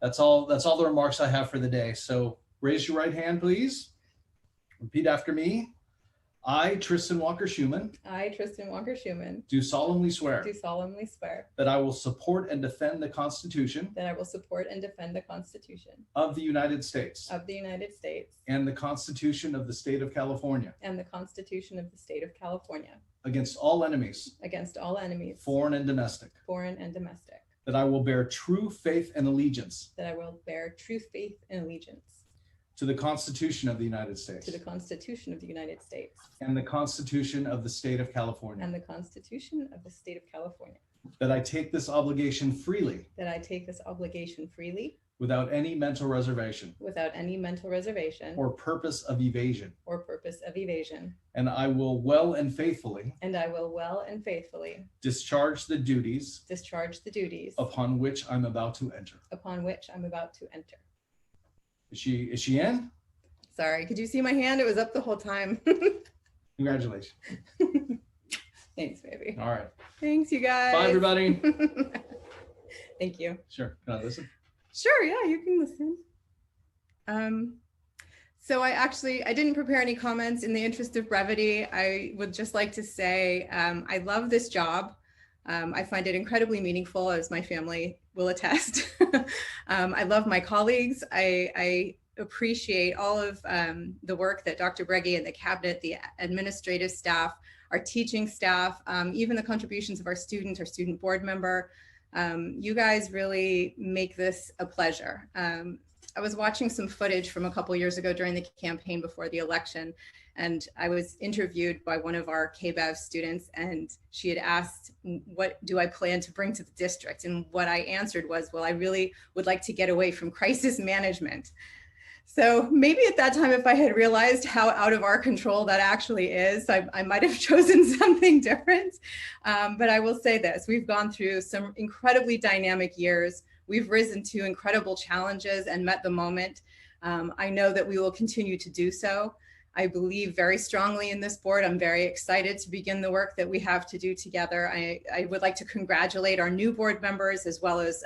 that's all the remarks I have for the day. So raise your right hand, please. Repeat after me. I, Tristan Walker-Schuman, I, Tristan Walker-Schuman, do solemnly swear do solemnly swear that I will support and defend the Constitution that I will support and defend the Constitution of the United States of the United States and the Constitution of the State of California and the Constitution of the State of California against all enemies, against all enemies, foreign and domestic, foreign and domestic, that I will bear true faith and allegiance that I will bear true faith and allegiance to the Constitution of the United States to the Constitution of the United States and the Constitution of the State of California, and the Constitution of the State of California, that I take this obligation freely that I take this obligation freely without any mental reservation without any mental reservation or purpose of evasion. or purpose of evasion. And I will well and faithfully And I will well and faithfully discharge the duties discharge the duties upon which I'm about to enter. upon which I'm about to enter. Is she in? Sorry, could you see my hand? It was up the whole time. Congratulations. Thanks, baby. All right. Thanks, you guys. Bye, everybody. Thank you. Sure. Can I listen? Sure, yeah, you can listen. So I didn't prepare any comments. In the interest of brevity, I would just like to say I love this job. I find it incredibly meaningful, as my family will attest. I love my colleagues. I appreciate all of the work that Dr. Breggy and the cabinet, the administrative staff, our teaching staff, even the contributions of our student board member. You guys really make this a pleasure. I was watching some footage from a couple years ago during the campaign before the election, and I was interviewed by one of our KBEV students, and she had asked, what do I plan to bring to the district? And what I answered was, well, I really would like to get away from crisis management. So maybe at that time, if I had realized how out of our control that actually is, I might have chosen something different. But I will say this, we've gone through some incredibly dynamic years. We've risen to incredible challenges and met the moment. I know that we will continue to do so. I believe very strongly in this board. I'm very excited to begin the work that we have to do together. I would like to congratulate our new board members, as well as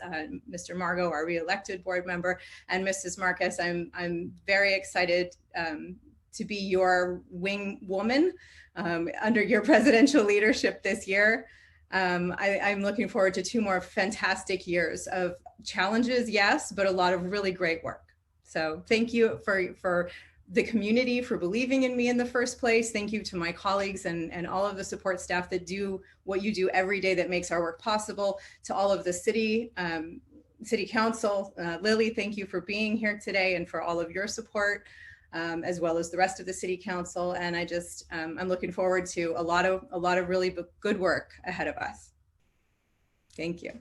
Mr. Margot, our re-elected board member, and Mrs. Marcus. I'm very excited to be your wing woman under your presidential leadership this year. I'm looking forward to 2 more fantastic years of challenges, yes, but a lot of really great work. So thank you for the community for believing in me in the first place. Thank you to my colleagues and all of the support staff that do what you do every day that makes our work possible. To all of the city council, Lily, thank you for being here today and for all of your support, as well as the rest of the city council. And I just, I'm looking forward to a lot of really good work ahead of us. Thank you.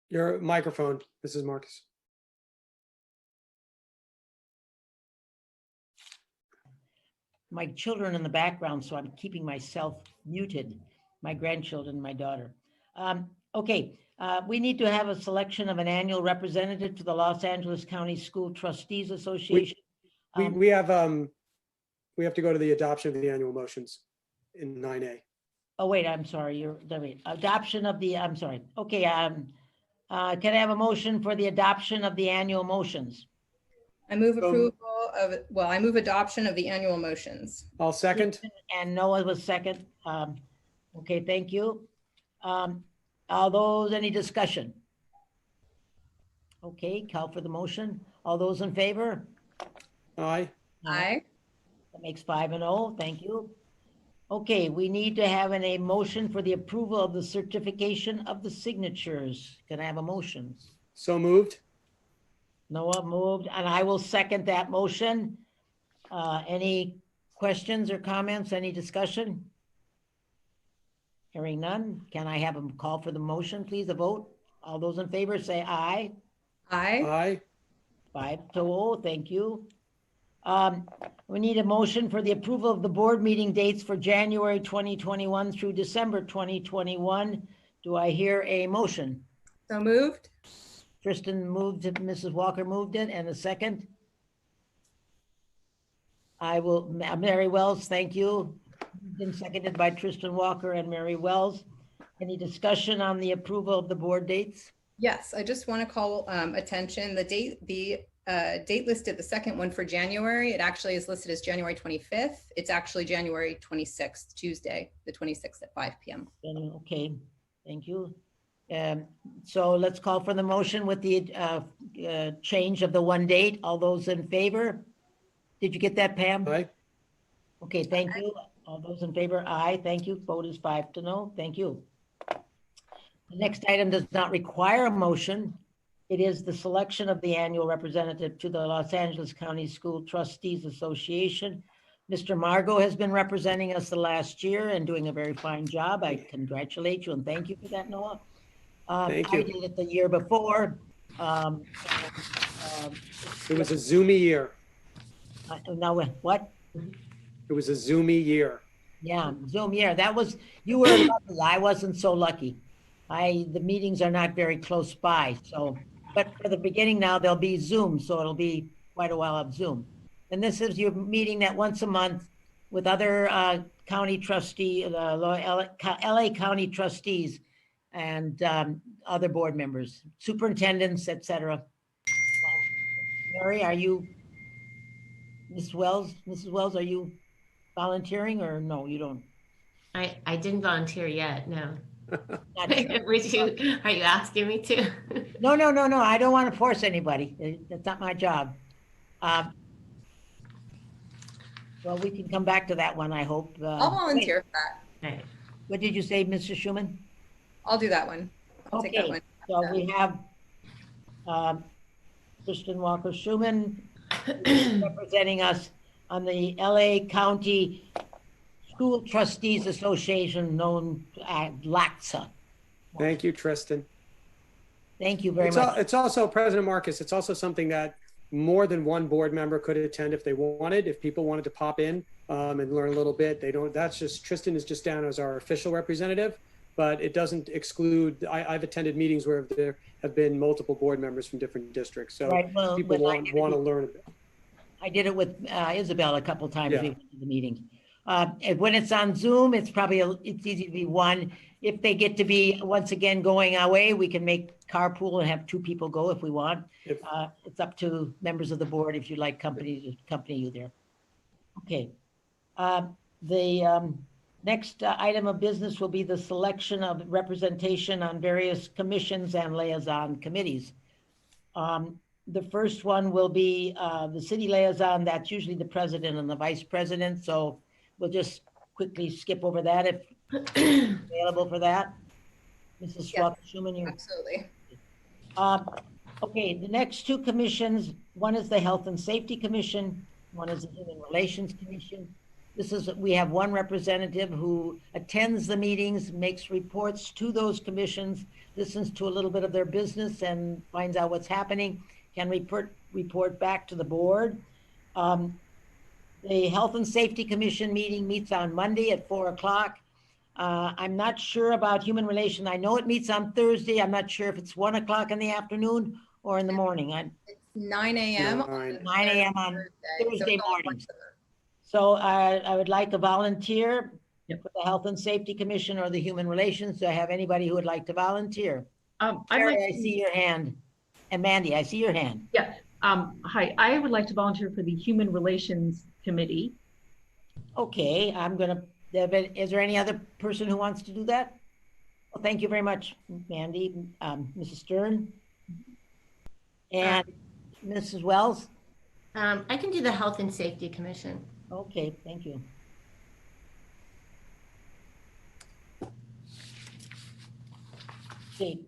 Your microphone, Mrs. Marcus. My children in the background, so I'm keeping myself muted, my grandchildren, my daughter. Okay, we need to have a selection of an annual representative to the Los Angeles County School Trustees Association. We have to go to the adoption of the annual motions in 9A. Oh, wait, I'm sorry, adoption of the, I'm sorry. Okay, can I have a motion for the adoption of the annual motions? I move approval of, well, I move adoption of the annual motions. I'll second. And Noah was second. Okay, thank you. All those, any discussion? Okay, call for the motion. All those in favor? Aye. Aye. That makes 5-0, thank you. Okay, we need to have a motion for the approval of the certification of the signatures. Can I have a motion? So moved. Noah moved, and I will second that motion. Any questions or comments, any discussion? Hearing none, can I have a call for the motion, please, a vote? All those in favor say aye. Aye. Aye. 5-0, thank you. We need a motion for the approval of the board meeting dates for January 2021 through December 2021. Do I hear a motion? So moved. Tristan moved it, Mrs. Walker moved it, and a second? I will, Mary Wells, thank you. Been seconded by Tristan Walker and Mary Wells. Any discussion on the approval of the board dates? Yes, I just want to call attention, the date listed, the second one for January, it actually is listed as January 25th. It's actually January 26th, Tuesday, the 26th at 5 p.m. Okay, thank you. So let's call for the motion with the change of the one date. All those in favor? Did you get that, Pam? Aye. Okay, thank you. All those in favor? Aye, thank you. Vote is 5-0. Thank you. The next item does not require a motion. It is the selection of the annual representative to the Los Angeles County School Trustees Association. Mr. Margot has been representing us the last year and doing a very fine job. I congratulate you and thank you for that, Noah. Thank I you. did it the year before. It was a zoomy year. Now, what? It was a zoomy year. Yeah, Zoom, yeah, that was, you were lucky. I wasn't so lucky. The meetings are not very close by, so, but for the beginning now, there'll be Zoom, so it'll be quite a while of Zoom. And this is your meeting that once a month with other county trustee, LA County trustees and other board members, superintendents, et cetera. Mary, are you, Mrs. Wells, are you volunteering or no, you don't? I didn't volunteer yet, no. Not sure. Are you asking me to? No, I don't want to force anybody. That's not my job. Well, we can come back to that one, I hope. I'll volunteer for that. Right. What did you say, Mr. Schuman? I'll do that one. I'll take that Okay, one. so we have Kristen Walker Schuman representing us on the LA County School Trustees Association, known as LACSA. Thank you, Tristan. Thank you very much. It's also, President Marcus, it's also something that more than one board member could attend if they wanted, if people wanted to pop in and learn a little bit. They don't, that's just, Tristan is just down as our official representative, but it doesn't exclude, I've attended meetings where there have been multiple board members from different districts. So Right, well, people want to learn a bit. I did it with Isabel a couple times Yeah. we went to the meetings. And when it's on Zoom, it's probably, it's easy to be one. If they get to be, once again, going away, we can make carpool and have two people go if we want. It's up to members of the board if you like company to accompany you there. Okay. The next item of business will be the selection of representation on various commissions and liaison committees. The first one will be the city liaison. That's usually the president and the vice president. So we'll just quickly skip over that if available for that. Mrs. Schuman, you. Absolutely. Okay, the next two commissions, one is the Health and Safety Commission, one is the Human Relations Commission. This is, we have one representative who attends the meetings, makes reports to those commissions, listens to a little bit of their business and finds out what's happening, can report back to the board. The Health and Safety Commission meeting meets on Monday at 4 o'clock. I'm not sure about Human Relations. I know it meets on Thursday. I'm not sure if it's 1 o'clock in the afternoon or in the morning. It's 9 a.m. 9 a.m. on Thursday morning. So I would like a volunteer for the Health and Safety Commission or the Human Relations. Do I have anybody who would like to volunteer? Mary, I see your hand. And Mandy, I see your hand. Yeah. Hi, I would like to volunteer for the Human Relations Committee. Okay, I'm gonna, is there any other person who wants to do that? Well, thank you very much, Mandy, Mrs. Stern. And Mrs. Wells? I can do the Health and Safety Commission. Okay, thank you. Okay,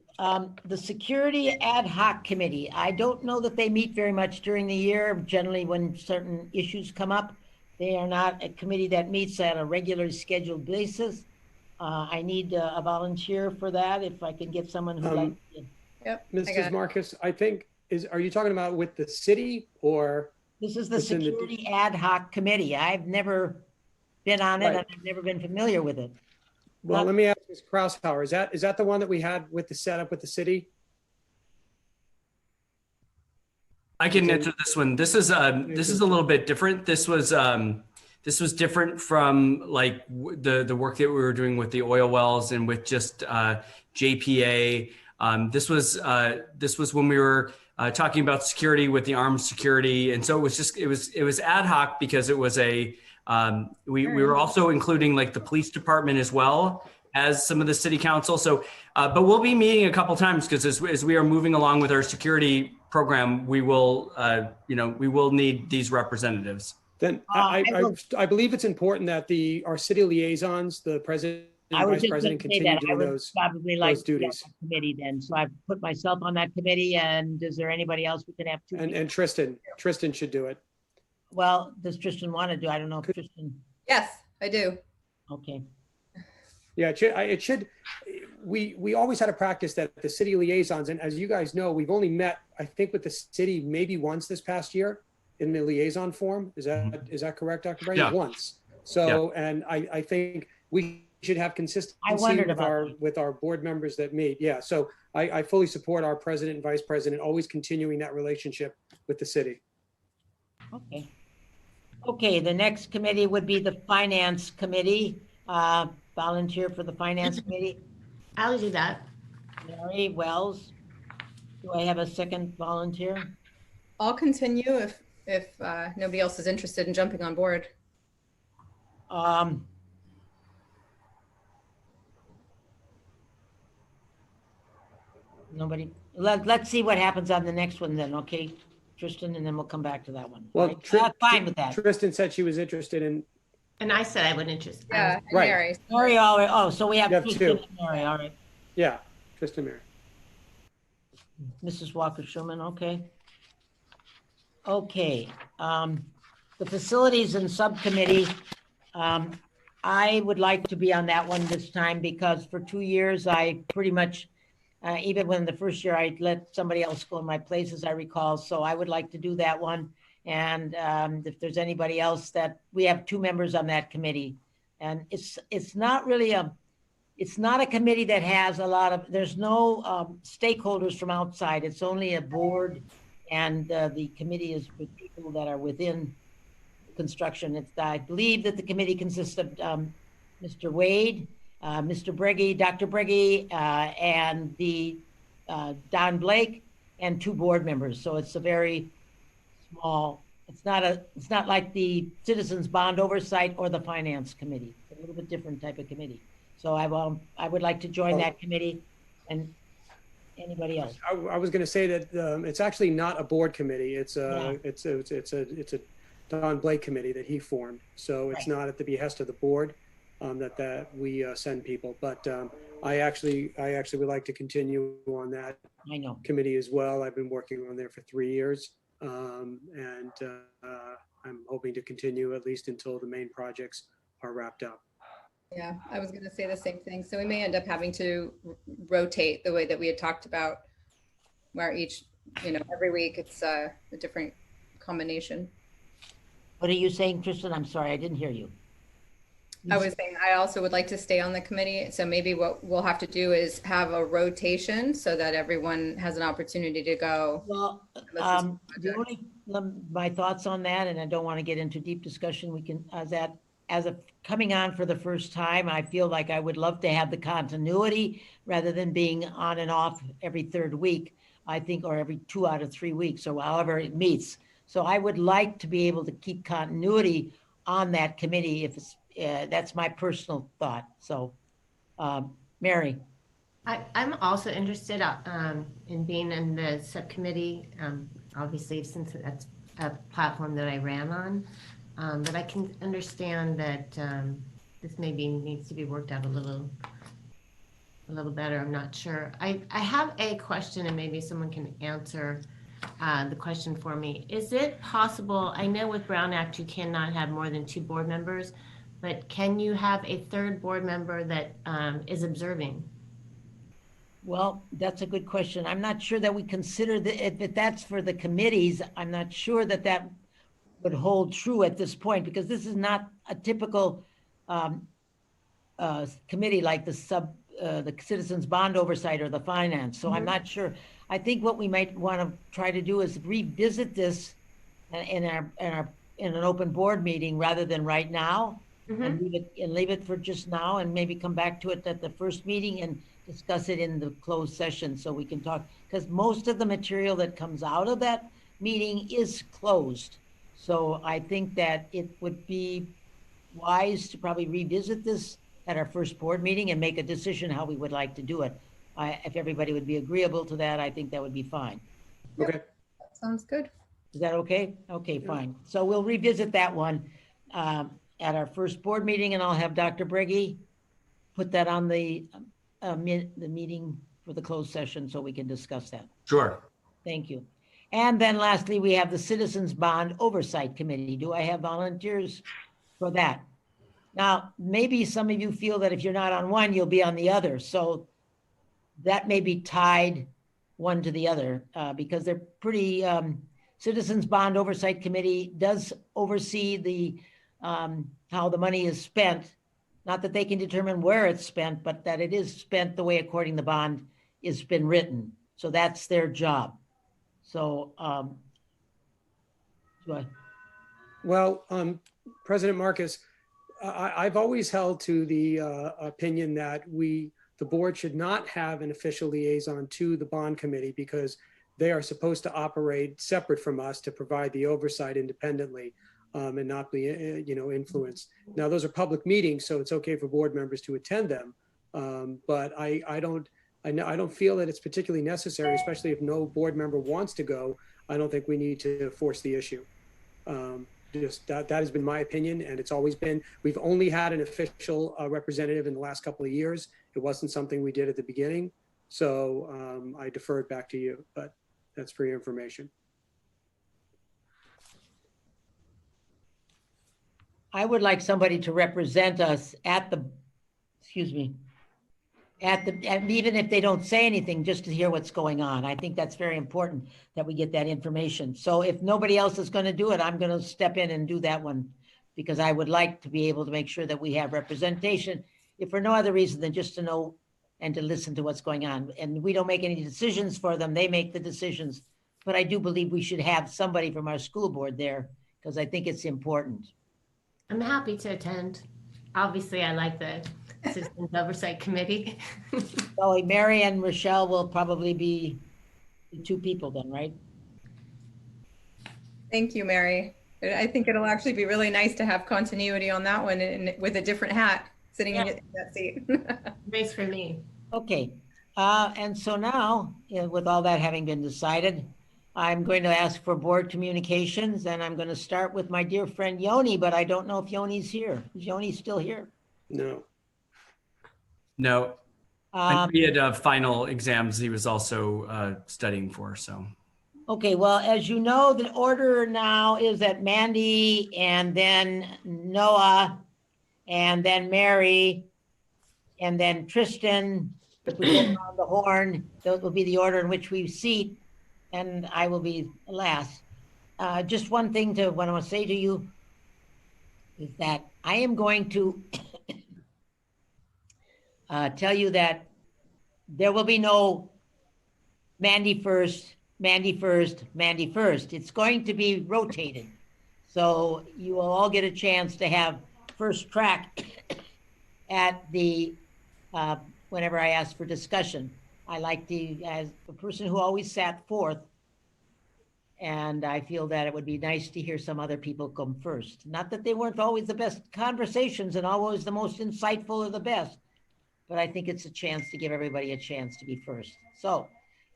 the Security Ad Hoc Committee. I don't know that they meet very much during the year. Generally, when certain issues come up, they are not a committee that meets at a regularly scheduled basis. I need a volunteer for that if I can get someone who likes to. Yep. Mrs. Marcus, I think, are you talking about with the city or? This is the Security Ad Hoc Committee. I've never been on it and I've never been familiar with it. Well, let me ask Ms. Kraushauer, is that the one that we had with the setup with the city? I can answer this one. This is a little bit different. This was different from like the work that we were doing with the oil wells and with just JPA. This was when we were talking about security with the armed security, and so it was ad hoc because it was a we were also including like the police department as well as some of the city council. So, but we'll be meeting a couple times because as we are moving along with our security program, we will we will need these representatives. Then I believe it's important that our city liaisons, the president and vice president, continue doing those duties. Committee then, so I've put myself on that committee. And is there anybody else we can have? And Tristan should do it. well, does Tristan want to do? I don't know if Tristan, Yes, I do. okay. Yeah, it should, we always had a practice that the city liaisons, and as you guys know, we've only met, I think, with the city maybe once this past year in the liaison form. Is that correct, Dr. Brady? Yeah. Once. So, and I think we should have consistency with our board members that meet. Yeah, so I fully support our president and vice president always continuing that relationship with the city. Okay. Okay, the next committee would be the Finance Committee. Volunteer for the Finance Committee. I'll do that. Mary Wells. Do I have a second volunteer? I'll continue if nobody else is interested in jumping on board. Nobody. Let's see what happens on the next one then, okay, Tristan, and then we'll come back to that one. Well, right? Fine with that. Tristan said she was interested in. And I said I would interest. Yeah, Right. Mary. Mary, all right. Oh, so we have You have Tristan two. and Mary, all right. Yeah, Tristan Mary. Mrs. Walker Schuman, okay. Okay, the Facilities and Subcommittee, I would like to be on that one this time because for 2 years, I pretty much, even when the first year I let somebody else go in my place, as I recall, so I would like to do that one. And if there's anybody else that, we have 2 members on that committee. And it's not really it's not a committee that has a lot of, there's no stakeholders from outside. It's only a board and the committee is with people that are within construction. I believe that the committee consists of Mr. Wade, Mr. Breggy, Dr. Breggy, and the Don Blake, and 2 board members. So it's a very small, it's not like the Citizens Bond Oversight or the Finance Committee. It's a little bit different type of committee. So I would like to join that committee, and anybody else. I was going to say that it's actually not a board committee. It's a Don Blake committee that he formed. So it's not at the behest of the board that we send people. But I actually would like to continue on that committee as well. I've been working on there for 3 years. And I'm hoping to continue at least until the main projects are wrapped up. Yeah, I was going to say the same thing. So we may end up having to rotate the way that we had talked about, where each, every week it's a different combination. What are you saying, Tristan? I'm sorry, I didn't hear you. I was saying I also would like to stay on the committee. So maybe what we'll have to do is have a rotation so that everyone has an opportunity to go. Well, my thoughts on that, and I don't want to get into deep discussion. We can, as a coming on for the first time, I feel like I would love to have the continuity rather than being on and off every 3rd week, I think, or every 2 out of 3 weeks, or however it meets. So I would like to be able to keep continuity on that committee if it's, that's my personal thought. So, Mary. I'm also interested in being in the subcommittee, obviously, since that's a platform that I ran on. But I can understand that this maybe needs to be worked out a little better. I'm not sure. I have a question, and maybe someone can answer the question for me. Is it possible, I know with Brown Act you cannot have more than 2 board members, but can you have a 3rd board member that is observing? Well, that's a good question. I'm not sure that we consider if that's for the committees. I'm not sure that would hold true at this point, because this is not a typical committee like the Citizens Bond Oversight or the Finance. So I'm not sure. I think what we might want to try to do is revisit this in an open board meeting rather than right now, and leave it for just now, and maybe come back to it at the first meeting and discuss it in the closed session so we can talk, because most of the material that comes out of that meeting is closed. So I think that it would be wise to probably revisit this at our first board meeting and make a decision how we would like to do it. If everybody would be agreeable to that, I think that would be fine. Okay. That sounds good. Is that okay? Okay, fine. So we'll revisit that one at our first board meeting, and I'll have Dr. Breggy put that on the meeting for the closed session so we can discuss that. Sure. Thank you. And then lastly, we have the Citizens Bond Oversight Committee. Do I have volunteers for that? Now, maybe some of you feel that if you're not on one, you'll be on the other. So that may be tied one to the other because they're pretty, Citizens Bond Oversight Committee does oversee the how the money is spent. Not that they can determine where it's spent, but that it is spent the way according the bond has been written. So that's their job. So, Well, President Marcus, I've always held to the opinion that the board should not have an official liaison to the bond committee because they are supposed to operate separate from us to provide the oversight independently and not be, influenced. Now, those are public meetings, so it's okay for board members to attend them. But I don't feel that it's particularly necessary, especially if no board member wants to go. I don't think we need to force the issue. Just that has been my opinion, and it's always been. We've only had an official representative in the last couple of years. It wasn't something we did at the beginning, so I defer it back to you. But that's for your information. I would like somebody to represent us at the, and even if they don't say anything, just to hear what's going on. I think that's very important that we get that information. So if nobody else is going to do it, I'm going to step in and do that one because I would like to be able to make sure that we have representation, if for no other reason than just to know and to listen to what's going on. And we don't make any decisions for them. They make the decisions. But I do believe we should have somebody from our school board there because I think it's important. I'm happy to attend. Obviously, I like the Citizens Oversight Committee. So Mary and Rochelle will probably be the two people then, right? Thank you, Mary. I think it'll actually be really nice to have continuity on that one and with a different hat sitting in that seat. Nice for me. Okay. And so now, with all that having been decided, I'm going to ask for board communications, and I'm going to start with my dear friend Yoni, but I don't know if Yoni's here. Is Yoni still here? No. No. He had final exams he was also studying for, so. Okay, well, as you know, the order now is that Mandy and then Noah and then Mary and then Tristan, if we go around the horn, those will be the order in which we seat, and I will be last. Just one thing what I want to say to you is that I am going to tell you that there will be no Mandy first, Mandy first, Mandy first. It's going to be rotated. So you will all get a chance to have first track at the, whenever I ask for discussion. I like to, as a person who always sat fourth, and I feel that it would be nice to hear some other people come first. Not that they weren't always the best conversations and always the most insightful or the best, but I think it's a chance to give everybody a chance to be first. So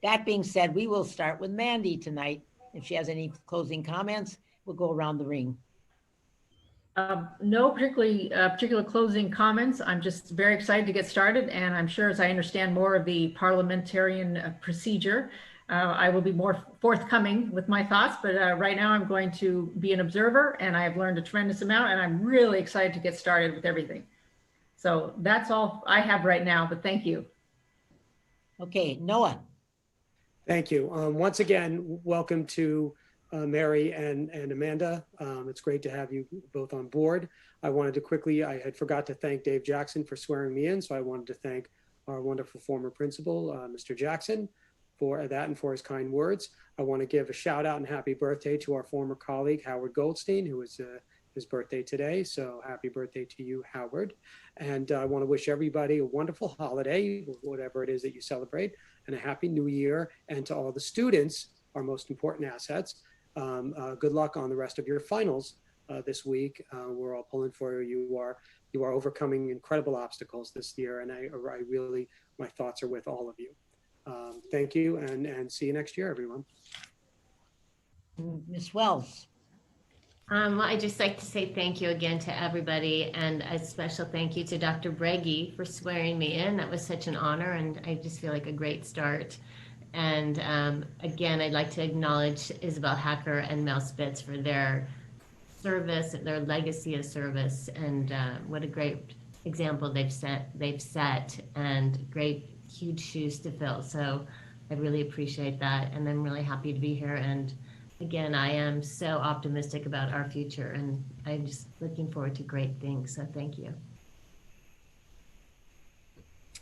that being said, we will start with Mandy tonight. If she has any closing comments, we'll go around the ring. No particular closing comments. I'm just very excited to get started, and I'm sure as I understand more of the parliamentarian procedure, I will be more forthcoming with my thoughts, but right now I'm going to be an observer, and I've learned a tremendous amount, and I'm really excited to get started with everything. So that's all I have right now, but thank you. Okay, Noah. Thank you. Once again, welcome to Mary and Amanda. It's great to have you both on board. I wanted to I had forgot to thank Dave Jackson for swearing me in, so I wanted to thank our wonderful former principal, Mr. Jackson, for that and for his kind words. I want to give a shout out and happy birthday to our former colleague, Howard Goldstein, who is his birthday today. So happy birthday to you, Howard. And I want to wish everybody a wonderful holiday, whatever it is that you celebrate, and a happy new year. And to all the students, our most important assets, good luck on the rest of your finals this week. We're all pulling for you. You are overcoming incredible obstacles this year. And I really, my thoughts are with all of you. Thank you, and see you next year, everyone. Ms. Wells. I'd just like to say thank you again to everybody, and a special thank you to Dr. Breggy for swearing me in. That was such an honor, and I just feel like a great start. And again, I'd like to acknowledge Isabel Hacker and Mel Spitz for their service, their legacy of service, and what a great example they've set, and great, huge shoes to fill. So I really appreciate that, and I'm really happy to be here. And again, I am so optimistic about our future, and I'm just looking forward to great things. So thank you.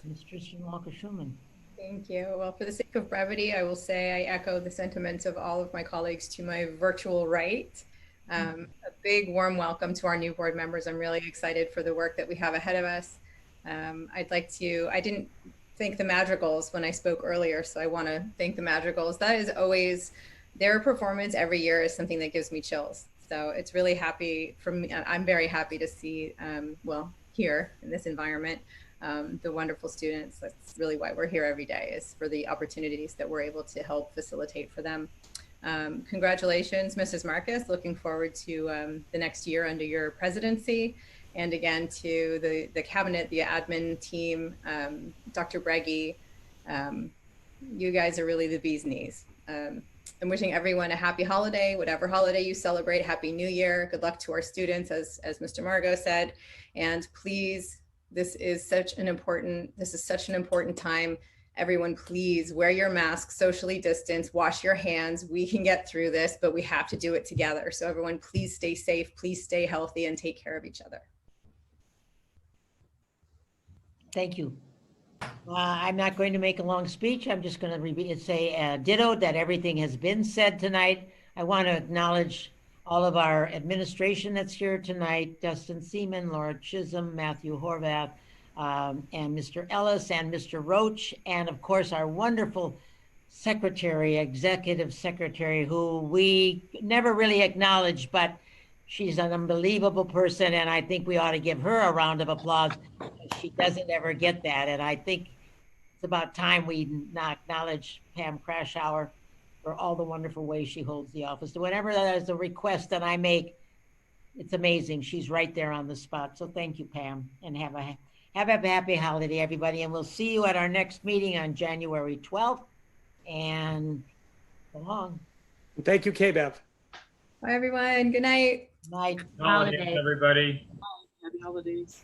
Ms. Tristan Walker-Schuman. Thank you. Well, for the sake of brevity, I will say I echo the sentiments of all of my colleagues to my virtual right. A big warm welcome to our new board members. I'm really excited for the work that we have ahead of us. I didn't thank the Madrigals when I spoke earlier, so I want to thank the Madrigals. That is always, their performance every year is something that gives me chills. So it's really happy for me. I'm very happy to see, well, here in this environment, the wonderful students. That's really why we're here every day, is for the opportunities that we're able to help facilitate for them. Congratulations, Mrs. Marcus. Looking forward to the next year under your presidency. And again, to the cabinet, the admin team, Dr. Breggy, you guys are really the bee's knees. I'm wishing everyone a happy holiday, whatever holiday you celebrate. Happy New Year. Good luck to our students, as Mr. Margot said. And please, this is such an important time. Everyone, please wear your mask, socially distance, wash your hands. We can get through this, but we have to do it together. So everyone, please stay safe, please stay healthy, and take care of each other. Thank you. I'm not going to make a long speech. I'm just going to say ditto that everything has been said tonight. I want to acknowledge all of our administration that's here tonight: Dustin Seaman, Laura Chisholm, Matthew Horvath, and Mr. Ellis and Mr. Roach, and of course our wonderful secretary, executive secretary, who we never really acknowledge, but she's an unbelievable person, and I think we ought to give her a round of applause. She doesn't ever get that, and I think it's about time we acknowledge Pam Crashauer for all the wonderful ways she holds the office. So whenever there's a request that I make, it's amazing. She's right there on the spot. So thank you, Pam, and have a happy holiday, everybody. And we'll see you at our next meeting on January 12th. And so long. Thank you, KBEV. Bye, everyone. Good night. Night. Holidays, everybody. Happy holidays.